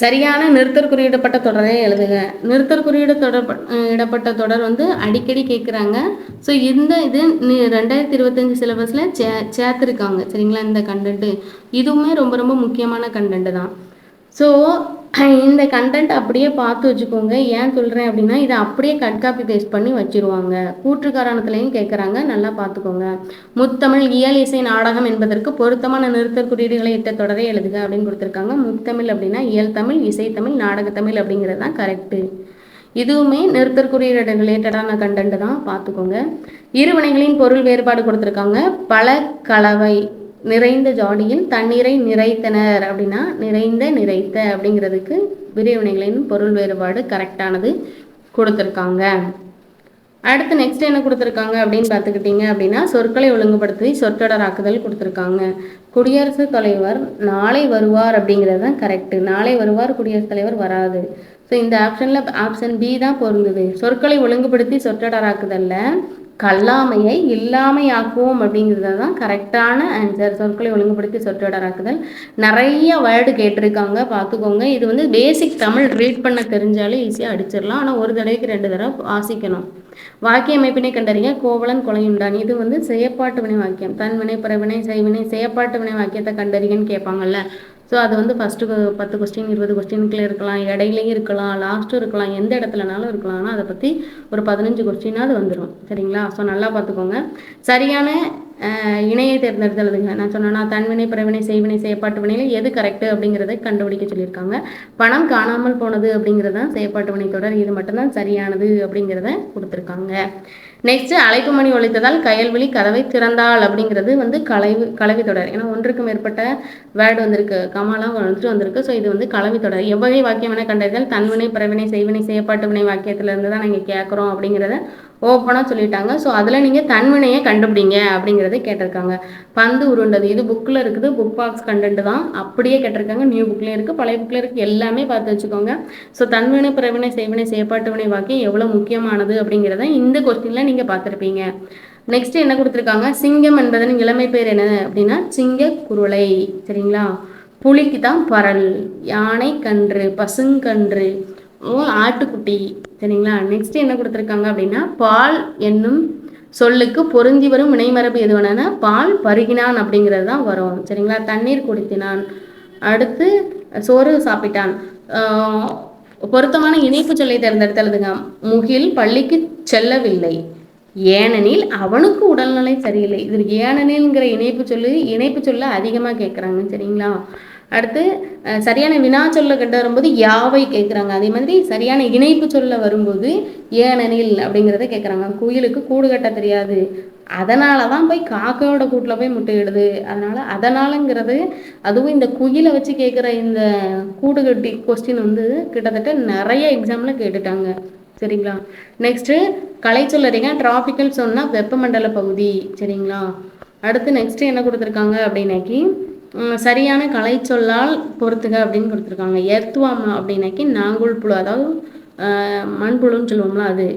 சரியான நிறுத்தற் குறியிடப்பட்ட தொடரை எழுதுக. நிறுத்தற் குறியீடு இடப்பட்ட தொடர் வந்து அடிக்கடி கேட்குறாங்க. ஸோ இது 2025 சிலபஸில் சேர்த்துருக்காங்க. சரிங்களா? இந்த கண்டென்ட்டு இதுவுமே ரொம்ப ரொம்ப முக்கியமான கண்டென்ட்டு தான். ஸோ இந்த கண்டென்ட் அப்படியே பார்த்து வச்சுக்கோங்க. ஏன் சொல்கிறேன் அப்படின்னா, இதை அப்படியே கட் காப்பி பேஸ்ட் பண்ணி வச்சுருவாங்க. கூற்று காரணத்துலையும் கேட்குறாங்க, நல்லா பார்த்துக்கோங்க. முத்தமிழ் இயல் இசை நாடகம் என்பதற்கு பொருத்தமான நிறுத்தற் குறியீடுகளை இட்ட தொடரை எழுதுக அப்படின்னு கொடுத்துருக்காங்க. முத்தமிழ் அப்படின்னா இயல் தமிழ், இசைத்தமிழ், நாடகத்தமிழ் அப்படிங்கிறது தான் கரெக்டு. இதுவுமே நிறுத்தற் குறியீடு ரிலேட்டடான கண்டென்ட் தான், பார்த்துக்கோங்க. இருவினைகளின் பொருள் வேறுபாடு கொடுத்துருக்காங்க. பல கலவை, நிறைந்த ஜாடியில் தண்ணீரை நிறைத்தனர் அப்படின்னா நிறைத்த அப்படிங்கிறதுக்கு விரிவினைகளின் பொருள் வேறுபாடு கரெக்டானது கொடுத்துருக்காங்க. அடுத்து நெக்ஸ்ட் என்ன கொடுத்துருக்காங்க அப்படின்னு பார்த்துக்கிட்டிங்க அப்படின்னா, சொற்களை ஒழுங்குபடுத்தி சொற்றொடராக்குதல் கொடுத்துருக்காங்க. குடியரசுத் தலைவர் நாளை வருவார் அப்படிங்கிறது தான் கரெக்டு. நாளை வருவார், குடியரசுத் தலைவர் வராது. ஸோ இந்த ஆப்ஷனில் ஆப்ஷன் பி தான் பொருந்துது. சொற்களை ஒழுங்குபடுத்தி சொற்றொடராக்குதல்ல கல்லாமையை இல்லாமையாக்குவோம் அப்படிங்கிறது தான் கரெக்டான ஆன்சர். சொற்களை ஒழுங்குபடுத்தி சொற்றொடராக்குதல். நிறைய வேர்டு கேட்டிருக்காங்க, பார்த்துக்கோங்க. இது வந்து பேசிக் தமிழ் ரீட் பண்ண தெரிஞ்சாலே ஈஸியாக அடிச்சிடலாம். ஆனால் ஒரு தடவைக்கு 2 தடவை வாசிக்கணும். வாக்கிய அமைப்பினை கண்டறிய. கோவலன் கொலையுண்டான், இது வந்து செயற்பாட்டு வினை வாக்கியம். தன்வினை, பிறவினை, செய்வினை, செயற்பாட்டு வினை வாக்கியத்தை கண்டறியன்னு கேட்பாங்கல்ல. ஸோ அது வந்து ஃபஸ்ட்டு 10 கொஸ்டின் 20 கொஸ்டினுக்குள்ளே இருக்கலாம், இடையிலையும் இருக்கலாம், லாஸ்ட்டும் இருக்கலாம், எந்த இடத்துலனாலும் இருக்கலாம். ஆனால் அதை பற்றி ஒரு 15 கொஸ்டினாவது வந்துடும். சரிங்களா? ஸோ நல்லா பார்த்துக்கோங்க. சரியான இணையை தேர்ந்தெடுத்தலுதுங்க. நான் சொன்னேன்னா தன்வினை, பிறவினை, செய்வினை, செயற்பாட்டு வினையில் எது கரெக்டு அப்படிங்கிறத கண்டுபிடிக்க சொல்லியிருக்காங்க. பணம் காணாமல் போனது அப்படிங்கிறது தான் செயற்பாட்டு வினை தொடர். இது மட்டும்தான் சரியானது அப்படிங்கிறத கொடுத்துருக்காங்க. நெக்ஸ்ட் அழைப்பு மணி ஒலித்ததால் கயல்விழி கதவை திறந்தாள் அப்படிங்கிறது வந்து கலவி தொடர். ஏன்னா 1க்கு மேற்பட்ட வேர்டு வந்திருக்கு, கமாலாம் வந்திருக்கு. ஸோ இது வந்து கலவி தொடர். எவ்வகை வாக்கியம் என கண்டறிதல். தன்வினை, பிறவினை, செய்வினை, செயற்பாட்டு வினை வாக்கியத்திலேருந்து தான் நாங்கள் கேட்குறோம் அப்படிங்கிறத ஓப்பனாக சொல்லிட்டாங்க. ஸோ அதில் நீங்கள் தன்வினையை கண்டுபிடிங்க அப்படிங்கிறத கேட்டிருக்காங்க. பந்து உருண்டது, இது புக்கில் இருக்குது, புக் பாக்ஸ் கண்டென்ட் தான், அப்படியே கேட்டிருக்காங்க. நியூ புக்லேயும் இருக்குது, பழைய புக்லேயும் இருக்குது, எல்லாமே பார்த்து வச்சுக்கோங்க. ஸோ தன்வினை, பிறவினை, செய்வினை, செயற்பாட்டு வினை வாக்கியம் எவ்வளோ முக்கியமானது அப்படிங்கிறத இந்த கொஸ்டினில் நீங்கள் பார்த்துருப்பீங்க. நெக்ஸ்ட் என்ன கொடுத்துருக்காங்க. சிங்கம் என்பதன் இளமை பேர் என்ன அப்படின்னா சிங்க குருளை. சரிங்களா? புலிக்கு தான் பரல், யானை கன்று, பசுங்கன்று, ஆட்டுக்குட்டி. சரிங்களா? நெக்ஸ்ட் என்ன கொடுத்துருக்காங்க அப்படின்னா, பால் என்னும் சொல்லுக்கு பொருந்தி வரும் வினைமரபு எது வேணா பால் பருகினான் அப்படிங்கிறது தான் வரும். சரிங்களா? தண்ணீர் குடித்தினான். அடுத்து சோறு சாப்பிட்டான். பொருத்தமான இணைப்பு சொல்லை தேர்ந்தெடுத்தலுதுங்க. முகில் பள்ளிக்கு செல்லவில்லை, ஏனெனில் அவனுக்கு உடல்நிலை சரியில்லை. இதில் ஏனெனில்ங்கிற இணைப்பு சொல்ல அதிகமாக கேட்குறாங்க. சரிங்களா? அடுத்து சரியான வினா சொல்ல கண்டு வரும்போது யாவை கேட்குறாங்க. அதே மாதிரி சரியான இணைப்பு சொல்ல வரும்போது ஏனெனில் அப்படிங்கிறத கேட்குறாங்க. குயிலுக்கு கூடு கட்ட தெரியாது, அதனால தான் போய் காக்கையோட கூட்டில் போய் முட்டையிடுது. அதனாலங்கிறது அதுவும் இந்த குயிலை வச்சு கேட்குற இந்த கூடு கட்டி கொஸ்டின் வந்து கிட்டத்தட்ட நிறைய எக்ஸாமில் கேட்டுட்டாங்க. சரிங்களா? நெக்ஸ்ட்டு கலை சொல்லறீங்க. டிராபிக்கல் சொன்னால் வெப்பமண்டல பகுதி. சரிங்களா? அடுத்து நெக்ஸ்ட்டு என்ன கொடுத்துருக்காங்க அப்படின்னாக்கி சரியான கலை சொல்லால் பொறுத்துக அப்படின்னு கொடுத்துருக்காங்க. எர்த்துவாம் அப்படின்னாக்கி நாங்குள் புழு, அதாவது மண்புழுன்னு சொல்லுவோம்ல அது.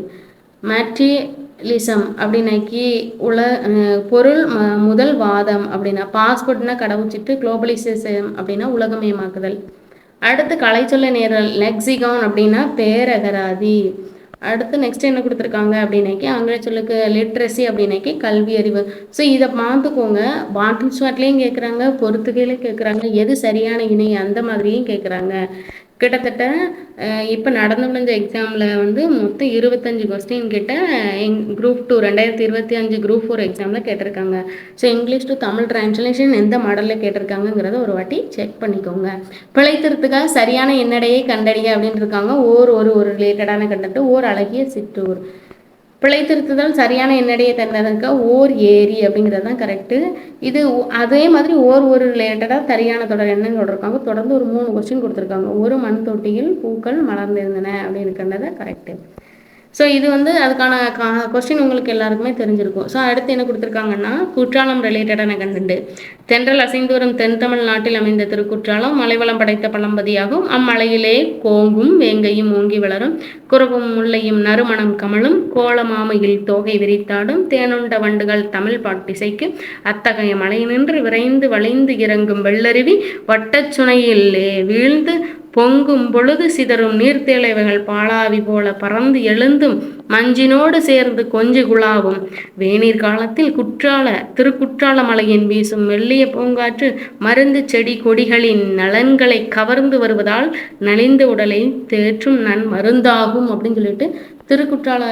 மேட்ரிலிசம் அப்படின்னாக்கி பொருள் முதல் வாதம் அப்படின்னா. பாஸ்போர்ட்னா கடவுச்சிட்டு. குளோபலைசேஷன் அப்படின்னா உலகமயமாக்குதல். அடுத்து கலை சொல்ல நேரல் லெக்சிகான் அப்படின்னா பேரகராதி. அடுத்து நெக்ஸ்ட் என்ன கொடுத்துருக்காங்க அப்படின்னாக்கி ஆங்கில சொல்லுக்கு லிட்ரஸி அப்படின்னாக்கி கல்வி அறிவு. ஸோ இதை பார்த்துக்கோங்க. பாட்டில் ஷார்ட்லேயும் கேட்குறாங்க, பொறுத்துகையிலையும் கேட்குறாங்க, எது சரியான இணை அந்த மாதிரியும் கேட்குறாங்க. கிட்டத்தட்ட இப்போ நடந்து முடிஞ்ச எக்ஸாமில் வந்து மொத்தம் 25 கொஸ்டின் கிட்ட குரூப் 2 2025 குரூப் 4 எக்ஸாமில் கேட்டிருக்காங்க. So English to Tamil translation எந்த மாடலில் கேட்டிருக்காங்கிறத ஒரு வாட்டி செக் பண்ணிக்கோங்க. பிழைத்திருத்துக்காக சரியான எண்ணடையை கண்டறிய அப்படின்னு இருக்காங்க. ஒரு ரிலேட்டடான கண்டென்ட் ஓர் அழகிய சிற்றூர். பிழைத்திருத்துதல் சரியான எண்ணடையை தந்ததுக்கு ஓர் ஏரி அப்படிங்கிறது தான் கரெக்டு. இது அதே மாதிரி ஒரு ரிலேட்டடாக சரியான தொடர் என்னன்னு சொல்லியிருக்காங்க. தொடர்ந்து ஒரு 3 கொஸ்டின் கொடுத்துருக்காங்க. ஒரு மண் தொட்டியில் பூக்கள் மலர்ந்திருந்தன அப்படின்னு கண்டது கரெக்டு. ஸோ இது வந்து அதுக்கான கொஸ்டின் உங்களுக்கு எல்லாருக்குமே தெரிஞ்சிருக்கும். ஸோ அடுத்து என்ன கொடுத்துருக்காங்கன்னா குற்றாலம் ரிலேட்டடான கண்டென்ட். தென்றல் அசைந்து வரும் தென் தமிழ்நாட்டில் அமைந்த திருக்குற்றாலம் மலைவளம் படைத்த பழம்பதியாகும். அம்மலையிலே கோங்கும் வேங்கையும் ஓங்கி வளரும், குறவும் முல்லையும் நறுமணம் கமலும், கோலமாமையில் தோகை விரித்தாடும், தேனுண்ட வண்டுகள் தமிழ் பாட்டிசைக்கு, அத்தகைய மலை நின்று விரைந்து வளைந்து இறங்கும் வெள்ளருவி வட்டச்சுனையில் வீழ்ந்து பொங்கும் பொழுது சிதறும் நீர்த்தேளைவைகள் பாலாவி போல பறந்து எழுந்தும் மஞ்சினோடு சேர்ந்து கொஞ்சி குழாவும், வேநீர் காலத்தில் திருக்குற்றால மலையின் வீசும் மெல்லிய பூங்காற்று மருந்து செடி கொடிகளின் நலன்களை கவர்ந்து வருவதால் நலிந்த உடலை தேற்றும் மருந்தாகும் அப்படின்னு சொல்லிட்டு திருக்குற்றால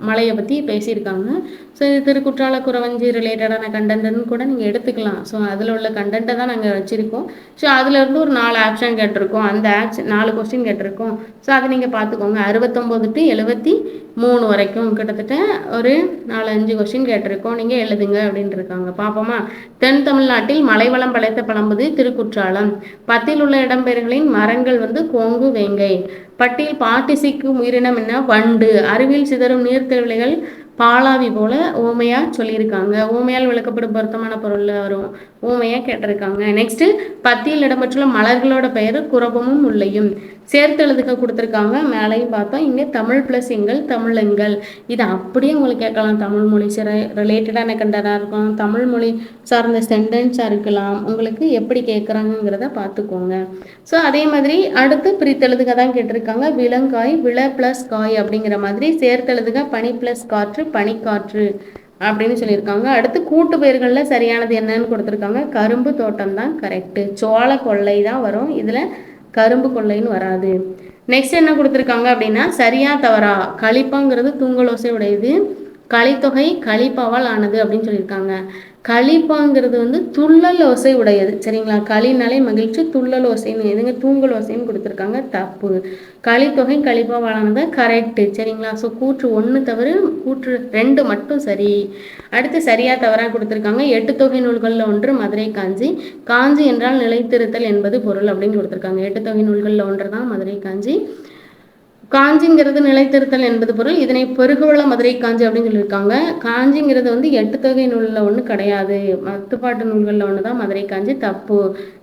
மலையை பற்றி பேசியிருக்காங்க. ஸோ இது திருக்குற்றால குறவஞ்சி ரிலேட்டடான கண்டென்ட்னு கூட நீங்கள் எடுத்துக்கலாம். ஸோ அதில் உள்ள கண்டென்ட்டை தான் நாங்கள் வச்சுருக்கோம். ஸோ அதிலேருந்து ஒரு 4 ஆப்ஷன் கேட்டிருக்கோம். அந்த 4 கொஸ்டின் கேட்டிருக்கோம். ஸோ அதை நீங்கள் பார்த்துக்கோங்க. 69 to 73 வரைக்கும் கிட்டத்தட்ட ஒரு 4-5 கொஸ்டின் கேட்டிருக்கோம். நீங்கள் எழுதுங்க அப்படின்ட்டு இருக்காங்க. பார்ப்போமா? தென் தமிழ்நாட்டில் மலைவளம் படைத்த பழம்பது திருக்குற்றாலம். 10 உள்ள இடம்பெயர்களின் மரங்கள் வந்து கோங்கு வேங்கை. பட்டியல் பாட்டிசைக்கும் உயிரினம் என்ன? வண்டு. அறிவியல் சிதறும் நீர்த்தேவைகள் பாலாவி போல ஓமையா சொல்லியிருக்காங்க. ஓமையால் விளக்கப்படும் பொருத்தமான பொருள் வரும். ஓமையா கேட்டிருக்காங்க. நெக்ஸ்ட் 10 இடம்பெற்றுள்ள மலர்களோட பெயர் குறவமும் முல்லையும். சேர்த்தெழுதுக்க கொடுத்துருக்காங்க. மேலையும் பார்த்தோம். இங்கே தமிழ் ப்ளஸ் எங்கள் தமிழெங்கள். இது அப்படியே உங்களுக்கு கேட்கலாம். தமிழ் மொழி ரிலேட்டடான கண்டதாக இருக்கும், தமிழ் மொழி சார்ந்த சென்டென்ஸாக இருக்கலாம். உங்களுக்கு எப்படி கேட்குறாங்கிறத பார்த்துக்கோங்க. ஸோ அதே மாதிரி அடுத்து பிரித்தெழுதுக தான் கேட்டிருக்காங்க. விலங்காய் விள ப்ளஸ் காய் அப்படிங்கிற மாதிரி சேர்த்தெழுதுக பனி ப்ளஸ் காற்று பனிக்காற்று அப்படின்னு சொல்லியிருக்காங்க. அடுத்து கூட்டு பெயர்களில் சரியானது என்னன்னு கொடுத்துருக்காங்க. கரும்பு தோட்டம் தான் கரெக்டு. சோள கொள்ளை தான் வரும், இதில் கரும்பு கொள்ளைன்னு வராது. நெக்ஸ்ட் என்ன கொடுத்துருக்காங்க அப்படின்னா சரியா தவறா. கலிப்பாங்கிறது தூங்கலோசை உடையது, கலித்தொகை கலிப்பாவால் ஆனது அப்படின்னு சொல்லியிருக்காங்க. கலிப்பாங்கிறது வந்து துள்ளல் ஓசை உடையது. சரிங்களா? களினாலே மகிழ்ச்சி, துள்ளல் ஓசைன்னு எதுங்க தூங்கல் ஓசைன்னு கொடுத்துருக்காங்க. தப்பு. கலித்தொகை கலிப்பாவாலானது கரெக்டு. சரிங்களா? ஸோ கூற்று 1 தவிர கூற்று 2 மட்டும் சரி. அடுத்து சரியா தவறாக கொடுத்துருக்காங்க. 8 தொகை நூல்களில் ஒன்று மதுரை காஞ்சி. காஞ்சி என்றால் நிலைத்திருத்தல் என்பது பொருள் அப்படின்னு கொடுத்துருக்காங்க. 8 தொகை நூல்களில் ஒன்று தான் மதுரை காஞ்சி. காஞ்சிங்கிறது நிலைத்திருத்தல் என்பது பொருள். இதனை பெருகுவள மதுரை காஞ்சி அப்படின்னு சொல்லியிருக்காங்க. காஞ்சிங்கிறது வந்து 8 தொகை நூலில் ஒன்று கிடையாது, 10 பாட்டு நூல்களில் ஒன்று தான் மதுரை காஞ்சி. தப்பு.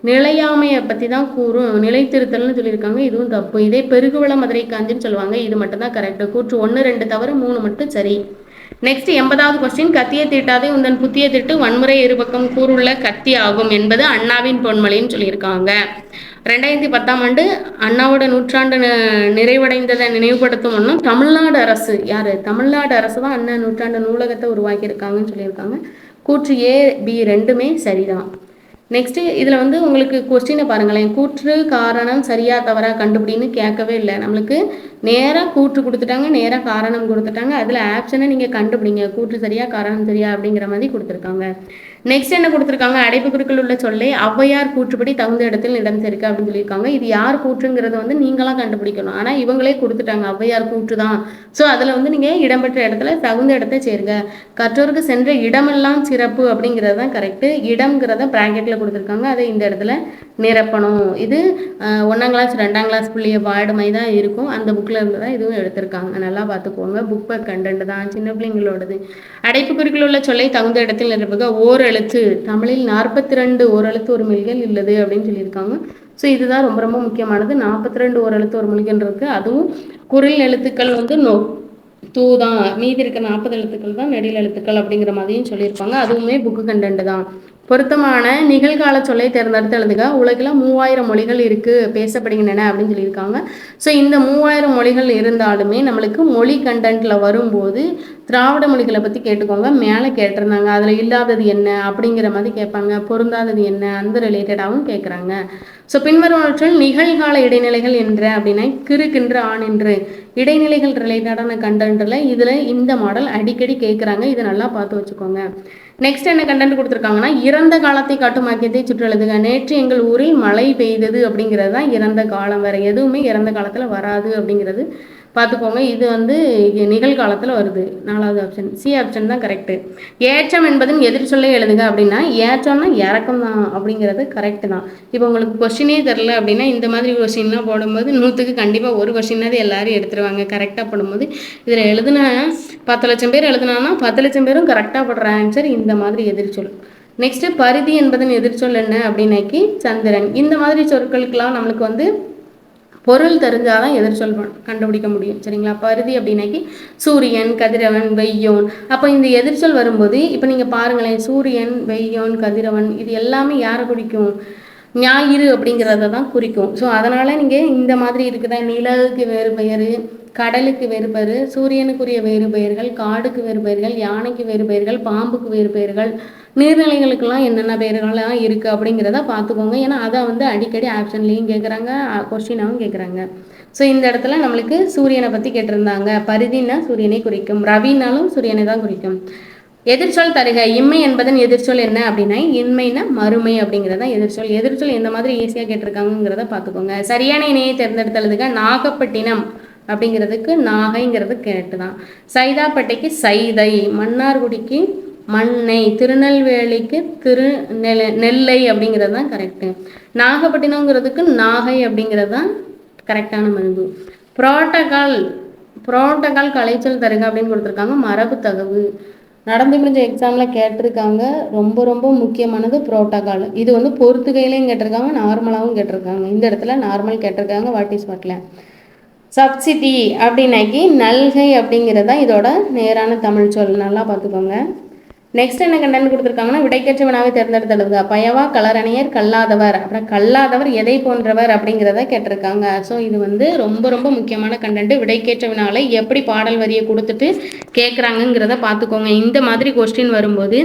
நிலையாமையை பற்றி தான் கூறும், நிலைத்திருத்தல்னு சொல்லியிருக்காங்க. இதுவும் தப்பு. இதே பெருகுவள மதுரை காஞ்சின்னு சொல்லுவாங்க. இது மட்டும்தான் கரெக்டு. கூற்று 1 2 தவிர 3 மட்டும் சரி. நெக்ஸ்ட் 80வது கொஸ்டின். கத்திய தீட்டாதே உந்தன் புத்திய திட்டு வன்முறை இருபக்கம் கூறுள்ள கத்தி ஆகும் என்பது அண்ணாவின் பொன்மொழின்னு சொல்லியிருக்காங்க. 2010ஆம் ஆண்டு அண்ணாவோட நூற்றாண்டு நிறைவடைந்ததை நினைவுபடுத்தும் ஒன்றும் தமிழ்நாடு அரசு. யார்? தமிழ்நாடு அரசு தான் அண்ணா நூற்றாண்டு நூலகத்தை உருவாக்கியிருக்காங்கன்னு சொல்லியிருக்காங்க. கூற்று A B ரெண்டுமே சரிதான். நெக்ஸ்ட்டு இதில் வந்து உங்களுக்கு கொஸ்டினை பாருங்களேன், கூற்று காரணம் சரியா தவறா கண்டுபிடின்னு கேட்கவே இல்லை. நம்மளுக்கு நேராக கூற்று கொடுத்துட்டாங்க, நேராக காரணம் கொடுத்துட்டாங்க. அதில் ஆப்ஷனை நீங்கள் கண்டுபிடிங்க, கூற்று சரியா காரணம் சரியா அப்படிங்கிற மாதிரி கொடுத்துருக்காங்க. நெக்ஸ்ட் என்ன கொடுத்துருக்காங்க, அடைப்புக்குறிக்குள் உள்ள சொல்லை ஔவையார் கூற்றுப்படி தகுந்த இடத்தில் இடம் சேர்க்க அப்படின்னு சொல்லியிருக்காங்க. இது யார் கூற்றுங்கிறது வந்து நீங்களாம் கண்டுபிடிக்கணும். ஆனால் இவங்களே கொடுத்துட்டாங்க ஔவையார் கூற்று தான். ஸோ அதில் வந்து நீங்கள் இடம்பெற்ற இடத்துல தகுந்த இடத்தை சேருங்க. கற்றோருக்கு சென்ற இடமெல்லாம் சிறப்பு அப்படிங்கிறது தான் கரெக்டு. இடம்ங்கிறத ப்ராக்கெட்டில் கொடுத்துருக்காங்க, அதை இந்த இடத்துல நிரப்பணும். இது 1ஆம் கிளாஸ் 2ஆம் கிளாஸ் புள்ளிய வார்டு மாதிரி தான் இருக்கும். அந்த புக்கில் இருந்து தான் இதுவும் எடுத்திருக்காங்க. நல்லா பார்த்துக்கோங்க. புக் பேக் கண்டென்ட் தான், சின்ன பிள்ளைங்களோடது. அடைப்புக்குறிக்குள் உள்ள சொல்லை தகுந்த இடத்தில் நிரப்புக. ஓர் எழுத்து, தமிழில் 42 ஓரெழுத்து ஒரு மொழிகள் உள்ளது அப்படின்னு சொல்லியிருக்காங்க. ஸோ இதுதான் ரொம்ப ரொம்ப முக்கியமானது. 42 ஓரெழுத்து ஒரு மொழிகள்ன்றது, அதுவும் குரில் எழுத்துக்கள் வந்து தூ தான், மீதி இருக்க 40 எழுத்துக்கள் தான் நெடில் எழுத்துக்கள் அப்படிங்கிற மாதிரியும் சொல்லியிருப்பாங்க. அதுவுமே புக்கு கண்டென்ட் தான். பொருத்தமான நிகழ்கால சொல்லை தேர்ந்தெடுத்து எழுதுக. உலகில் 3000 மொழிகள் இருக்குது, பேசப்படுகின்றன அப்படின்னு சொல்லியிருக்காங்க. ஸோ இந்த 3000 மொழிகள் இருந்தாலுமே நம்மளுக்கு மொழி கண்டென்ட்டில் வரும்போது திராவிட மொழிகளை பற்றி கேட்டுக்கோங்க. மேலே கேட்டிருந்தாங்க, அதில் இல்லாதது என்ன அப்படிங்கிற மாதிரி கேட்பாங்க, பொருந்தாதது என்ன அந்த ரிலேட்டடாகவும் கேட்குறாங்க. ஸோ பின்வருவனவற்றில் நிகழ்கால இடைநிலைகள் என்ற அப்படின்னா கிறுக்கின்ற ஆண் என்று இடைநிலைகள் ரிலேட்டடான கண்டென்ட்டில் இதில் இந்த மாடல் அடிக்கடி கேட்குறாங்க. இதை நல்லா பார்த்து வச்சுக்கோங்க. நெக்ஸ்ட் என்ன கண்டென்ட் கொடுத்துருக்காங்கன்னா, இறந்த காலத்தை காட்டும் வாக்கியத்தை சுற்றி எழுதுக. நேற்று எங்கள் ஊரில் மழை பெய்தது அப்படிங்கிறது தான் இறந்த காலம், வேறு எதுவுமே இறந்த காலத்தில் வராது அப்படிங்கிறது பார்த்துக்கோங்க. இது வந்து நிகழ்காலத்தில் வருது. 4வது ஆப்ஷன், சி ஆப்ஷன் தான் கரெக்டு. ஏற்றம் என்பதும் எதிர் சொல்ல எழுதுங்க அப்படின்னா ஏற்றம்னா இறக்கம் தான் அப்படிங்கிறது கரெக்டு தான். இப்போ உங்களுக்கு கொஸ்டினே தெரில அப்படின்னா இந்த மாதிரி கொஸ்டின்லாம் போடும்போது 100க்கு கண்டிப்பாக ஒரு கொஸ்டினாவது எல்லாரும் எடுத்துருவாங்க கரெக்டாக போடும்போது. இதில் எழுதுனா 10 லட்சம் பேர் எழுதுனாங்கன்னா 10 லட்சம் பேரும் கரெக்டாக போடுற ஆன்சர் இந்த மாதிரி எதிர்ச்சொல். நெக்ஸ்ட்டு பரிதி என்பதன் எதிர்ச்சொல் என்ன அப்படின்னாக்கி சந்திரன். இந்த மாதிரி சொற்களுக்கெல்லாம் நம்மளுக்கு வந்து பொருள் தெரிஞ்சால் தான் எதிர்ச்சொல் கண்டுபிடிக்க முடியும், சரிங்களா? பருதி அப்படின்னாக்கி சூரியன், கதிரவன், வெய்யோன். அப்போ இந்த எதிர்ச்சொல் வரும்போது இப்போ நீங்கள் பாருங்களேன், சூரியன், வெய்யோன், கதிரவன் இது எல்லாமே யாரை குறிக்கும்? ஞாயிறு அப்படிங்கிறத தான் குறிக்கும். ஸோ அதனால் நீங்கள் இந்த மாதிரி இருக்குதா, நிலவுக்கு வேறு பெயர், கடலுக்கு வேறு பெயர், சூரியனுக்குரிய வேறு பெயர்கள், காடுக்கு வேறு பெயர்கள், யானைக்கு வேறு பெயர்கள், பாம்புக்கு வேறு பெயர்கள், நீர்நிலைகளுக்கெல்லாம் என்னென்ன பெயர்கள்லாம் இருக்குது அப்படிங்கிறத பார்த்துக்கோங்க. ஏன்னா அதை வந்து அடிக்கடி ஆப்ஷன்லேயும் கேட்குறாங்க, கொஸ்டினாகவும் கேட்குறாங்க. ஸோ இந்த இடத்துல நம்மளுக்கு சூரியனை பற்றி கேட்டிருந்தாங்க. பரிதின்னா சூரியனை குறிக்கும், ரவினாலும் சூரியனை தான் குறிக்கும். எதிர்ச்சொல் தருக. இம்மை என்பதன் எதிர்ச்சொல் என்ன அப்படின்னா இன்மைனா மறுமை அப்படிங்கிறத எதிர்ச்சொல். எதிர்ச்சொல் எந்த மாதிரி ஈஸியாக கேட்டிருக்காங்கிறத பார்த்துக்கோங்க. சரியான இணையை தேர்ந்தெடுத்ததுக்கு நாகப்பட்டினம் அப்படிங்கிறதுக்கு நாகைங்கிறது கேட்டு தான். சைதாப்பட்டைக்கு சைதை, மன்னார்குடிக்கு மண்ணை, திருநெல்வேலிக்கு நெல்லை அப்படிங்கிறது தான் கரெக்டு. நாகப்பட்டினங்கிறதுக்கு நாகை அப்படிங்கிறது தான் கரெக்டான மருது. புரோட்டோகால் கலைச்சொல் தருக அப்படின்னு கொடுத்துருக்காங்க. மரபு தகவு நடந்து முடிஞ்ச எக்ஸாமில் கேட்டிருக்காங்க. ரொம்ப ரொம்ப முக்கியமானது புரோட்டோகால். இது வந்து பொறுத்துகையிலையும் கேட்டிருக்காங்க, நார்மலாகவும் கேட்டிருக்காங்க. இந்த இடத்துல நார்மல் கேட்டிருக்காங்க, வாட் இஸ் வாட்ல. சப்சிடி அப்படின்னாக்கி நல்கை அப்படிங்கிறதா இதோட நேரான தமிழ் சொல். நல்லா பார்த்துக்கோங்க. நெக்ஸ்ட் என்ன கண்டென்ட் கொடுத்துருக்காங்கன்னா விடைக்கேற்ற வினாவை தேர்ந்தெடுத்தெழுதுக. பயவா, கலரணியர், கல்லாதவர். அப்புறம் கல்லாதவர் எதை போன்றவர் அப்படிங்கிறத கேட்டிருக்காங்க. ஸோ இது வந்து ரொம்ப ரொம்ப முக்கியமான கண்டென்ட். விடைக்கேற்ற வினாவில் எப்படி பாடல் வரியை கொடுத்துட்டு கேட்குறாங்கங்கிறத பார்த்துக்கோங்க. இந்த மாதிரி கொஸ்டின் வரும்போது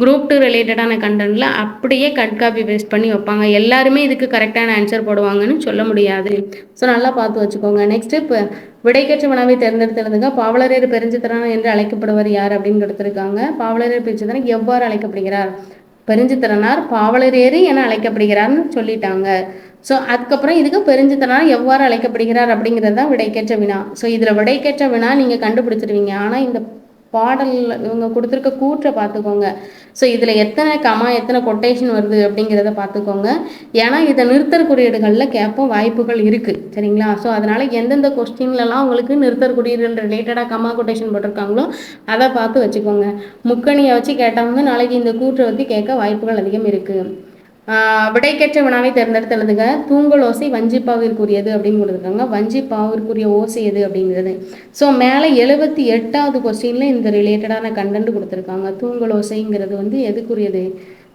குரூப் 2 ரிலேட்டடான கண்டென்ட்டில் அப்படியே கட் காப்பி பேஸ்ட் பண்ணி வைப்பாங்க. எல்லாருமே இதுக்கு கரெக்டான ஆன்சர் போடுவாங்கன்னு சொல்ல முடியாது. ஸோ நல்லா பார்த்து வச்சுக்கோங்க. நெக்ஸ்ட்டு இப்போ விடைக்கேற்ற வினாவை தேர்ந்தெடுத்தெழுதுக. பாவலரேறு பெருஞ்சித்திரன் என்று அழைக்கப்படுவர் யார் அப்படின்னு கொடுத்துருக்காங்க. பாவலரேறு பெருஞ்சித்திரன் எவ்வாறு அழைக்கப்படுகிறார்? பெருஞ்சித்திரனார் பாவலரேறு என அழைக்கப்படுகிறார்னு சொல்லிட்டாங்க. ஸோ அதுக்கப்புறம் இதுக்கு பெருஞ்சித்திரனார் எவ்வாறு அழைக்கப்படுகிறார் அப்படிங்கிறது தான் விடைக்கேற்ற வினா. ஸோ இதில் விடைக்கேற்ற வினா நீங்கள் கண்டுபிடிச்சிருவீங்க. ஆனால் இந்த பாடலில் இவங்க கொடுத்துருக்க கூற்றை பார்த்துக்கோங்க. ஸோ இதில் எத்தனை கமா எத்தனை கொட்டேஷன் வருது அப்படிங்கிறத பார்த்துக்கோங்க. ஏன்னா இதை நிறுத்தற் குறியீடுகளில் கேட்போம் வாய்ப்புகள் இருக்குது, சரிங்களா? ஸோ அதனால் எந்தெந்த கொஸ்டின்லலாம் உங்களுக்கு நிறுத்தற் குறியீடுகள் ரிலேட்டடாக கமா கொட்டேஷன் போட்டிருக்காங்களோ அதை பார்த்து வச்சுக்கோங்க. முக்கணியை வச்சு கேட்டவங்க நாளைக்கு இந்த கூற்றை பற்றி கேட்க வாய்ப்புகள் அதிகம் இருக்குது. விடைக்கேற்ற வினாவை தேர்ந்தெடுத்து எழுதுக. தூங்கல் ஓசை வஞ்சிப்பாவிற்குரியது அப்படின்னு கொடுத்துருக்காங்க. வஞ்சிப்பாவிற்குரிய ஓசை எது அப்படிங்கிறது. ஸோ மேலே 78வது கொஸ்டினில் இந்த ரிலேட்டடான கண்டென்ட் கொடுத்துருக்காங்க. தூங்கல் ஓசைங்கிறது வந்து எதுக்குரியது?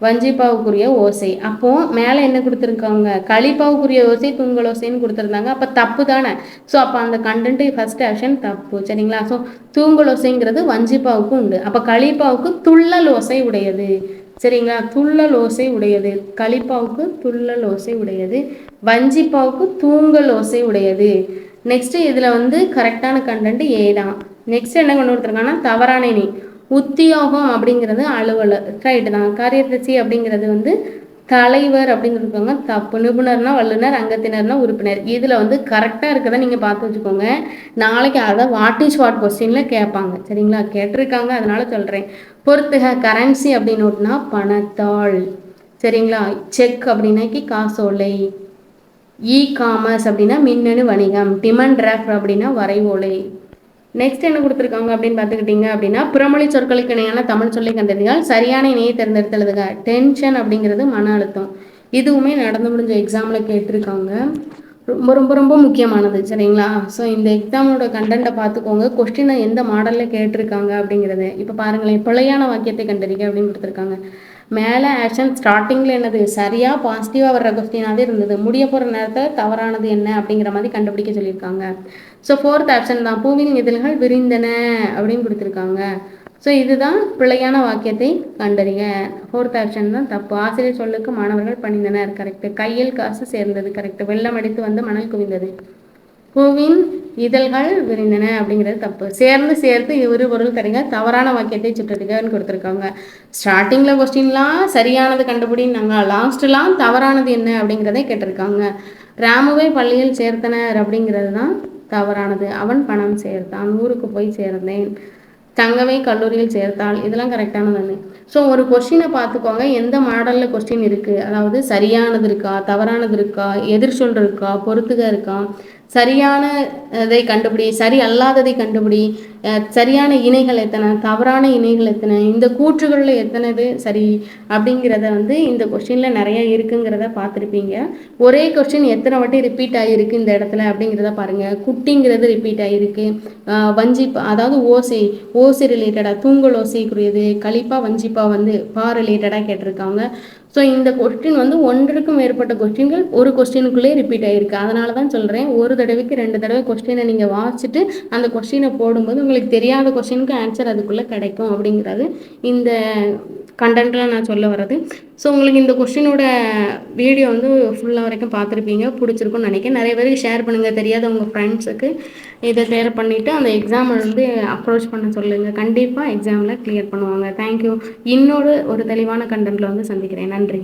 வஞ்சிப்பாவுக்குரிய ஓசை. அப்போது மேலே என்ன கொடுத்துருக்காங்க? களிப்பாவுக்குரிய ஓசை தூங்கல் ஓசைன்னு கொடுத்துருந்தாங்க. அப்போ தப்பு தானே? ஸோ அப்போ அந்த கண்டென்ட்டு ஃபஸ்ட் ஆப்ஷன் தப்பு, சரிங்களா? ஸோ தூங்கல் ஓசைங்கிறது வஞ்சிப்பாவுக்கு உண்டு. அப்போ களிப்பாவுக்கு துள்ளல் ஓசை உடையது. சரிங்களா? துள்ளல் ஓசை உடையது. கலிப்பாவுக்கு துள்ளல் ஓசை உடையது. வஞ்சிப்பாவுக்கு தூங்கல் ஓசை உடையது. நெக்ஸ்ட்டு இதில் வந்து கரெக்டான கண்டென்ட் ஏ தான். நெக்ஸ்ட் என்ன கொண்டு கொடுத்துருக்காங்கன்னா தவறான இணை. உத்தியோகம் அப்படிங்கிறது அலுவலர், ரைட்டு தான். காரியதர்சி அப்படிங்கிறது வந்து தலைவர் அப்படிங்கிறதுக்காங்க தப்பு. நிபுணர்னா வல்லுநர், அங்கத்தினர்னா உறுப்பினர். இதில் வந்து கரெக்டாக இருக்கிறத நீங்கள் பார்த்து வச்சுக்கோங்க. நாளைக்கு அதை வாட் இஸ் வாட் கொஸ்டினில் கேட்பாங்க. சரிங்களா? கேட்டிருக்காங்க, அதனால சொல்கிறேன். பொறுத்துக. கரன்சி அப்படின்னோட்னா பணத்தாள். சரிங்களா? செக் அப்படின்னாக்கி காசோலை. இ காமர்ஸ் அப்படின்னா மின்னணு வணிகம். டிமாண்ட் டிராஃப்ட் அப்படின்னா வரைவோலை. நெக்ஸ்ட் என்ன கொடுத்துருக்காங்க அப்படின்னு பார்த்துக்கிட்டிங்க அப்படின்னா புறமொழி சொற்களுக்கு இணையான தமிழ் சொல்லி கண்டறிந்தால் சரியான இணையை தேர்ந்தெடுத்துழுதுங்க. டென்ஷன் அப்படிங்கிறது மன அழுத்தம். இதுவுமே நடந்து முடிஞ்ச எக்ஸாமில் கேட்டிருக்காங்க. ரொம்ப ரொம்ப ரொம்ப முக்கியமானது. சரிங்களா? ஸோ இந்த எக்ஸாமோட கண்டென்ட்டை பார்த்துக்கோங்க. கொஸ்டினை எந்த மாடலில் கேட்டிருக்காங்க அப்படிங்கிறது. இப்போ பாருங்களேன், பிழையான வாக்கியத்தை கண்டறிக அப்படின்னு கொடுத்துருக்காங்க. மேலே ஆக்ஷன் ஸ்டார்டிங்கில் என்னது சரியாக பாசிட்டிவாக வர்ற கொஸ்டினாகவே இருந்தது. முடிய போகிற நேரத்தில் தவறானது என்ன அப்படிங்கிற மாதிரி கண்டுபிடிக்க சொல்லியிருக்காங்க. ஸோ ஃபோர்த் ஆப்ஷன் தான், பூவின் இதழ்கள் விரிந்தன அப்படின்னு கொடுத்துருக்காங்க. ஸோ இதுதான் பிழையான வாக்கியத்தை கண்டறிக. ஃபோர்த் ஆப்ஷன் தான் தப்பு. ஆசிரியர் சொல்லுக்கு மாணவர்கள் பணிந்தனர், கரெக்டு. கையில் காசு சேர்ந்தது, கரெக்டு. வெள்ளம் அடித்து வந்து மணல் குவிந்தது. பூவின் இதழ்கள் விரிந்தன அப்படிங்கிறது தப்பு. சேர்ந்து சேர்த்து இரு பொருள் தருங்க, தவறான வாக்கியத்தை சுட்டுடுகன்னு கொடுத்துருக்காங்க. ஸ்டார்டிங்கில் கொஸ்டின்லாம் சரியானது கண்டுபிடினாங்க, லாஸ்ட்லாம் தவறானது என்ன அப்படிங்கிறத கேட்டிருக்காங்க. ராமுவை பள்ளியில் சேர்த்தனர் அப்படிங்கிறது தான் தவறானது. அவன் பணம் சேர்த்தான், ஊருக்கு போய் சேர்ந்தேன். தங்கவை கல்லூரியில் சேர்த்தாள், இதெல்லாம் கரெக்டானது. ஸோ ஒரு கொஸ்டினை பார்த்துக்கோங்க, எந்த மாடலில் கொஸ்டின் இருக்குது, அதாவது சரியானது இருக்கா, தவறானது இருக்கா, எதிர்ச்சொல் இருக்கா, பொறுத்துக இருக்கா, சரியான இதை கண்டுபிடி, சரி அல்லாததை கண்டுபிடி, சரியான இணைகள் எத்தனை, தவறான இணைகள் எத்தனை, இந்த கூற்றுகளில் எத்தனைது சரி அப்படிங்கிறத வந்து இந்த கொஸ்டினில் நிறைய இருக்குங்கிறத பார்த்துருப்பீங்க. ஒரே கொஸ்டின் எத்தனை வாட்டி ரிப்பீட் ஆகிருக்கு இந்த இடத்துல அப்படிங்கிறத பாருங்கள். குட்டிங்கிறது ரிப்பீட் ஆகிருக்கு. வஞ்சிப்பா அதாவது ஓசை, ஓசை ரிலேட்டடாக தூங்கல் ஓசைக்குரியது. கலிப்பா வஞ்சிப்பா வந்து பா ரிலேட்டடாக கேட்டிருக்காங்க. ஸோ இந்த கொஸ்டின் வந்து ஒன்றுக்கும் மேற்பட்ட கொஸ்டின்கள் ஒரு கொஸ்டினுக்குள்ளே ரிப்பீட் ஆகிருக்கு. அதனால தான் சொல்கிறேன், ஒரு தடவைக்கு 2 தடவை கொஸ்டினை நீங்கள் வாசிச்சுட்டு அந்த கொஸ்டினை போடும்போது உங்களுக்கு தெரியாத கொஸ்டினுக்கு ஆன்சர் அதுக்குள்ளே கிடைக்கும் அப்படிங்கிறது இந்த கண்டென்ட்டில் நான் சொல்ல வர்றது. ஸோ உங்களுக்கு இந்த கொஸ்டினோட வீடியோ வந்து ஃபுல்லாக வரைக்கும் பார்த்துருப்பீங்க, பிடிச்சிருக்குன்னு நினைக்கிறேன். நிறைய பேருக்கு ஷேர் பண்ணுங்கள், தெரியாத உங்கள் ஃப்ரெண்ட்ஸுக்கு இதை ஷேர் பண்ணிவிட்டு அந்த எக்ஸாமை வந்து அப்ரோச் பண்ண சொல்லுங்கள். கண்டிப்பாக எக்ஸாமில் கிளியர் பண்ணுவாங்க. தேங்க்யூ. இன்னொரு ஒரு தெளிவான கண்டென்ட்டில் வந்து சந்திக்கிறேன். நன்றி.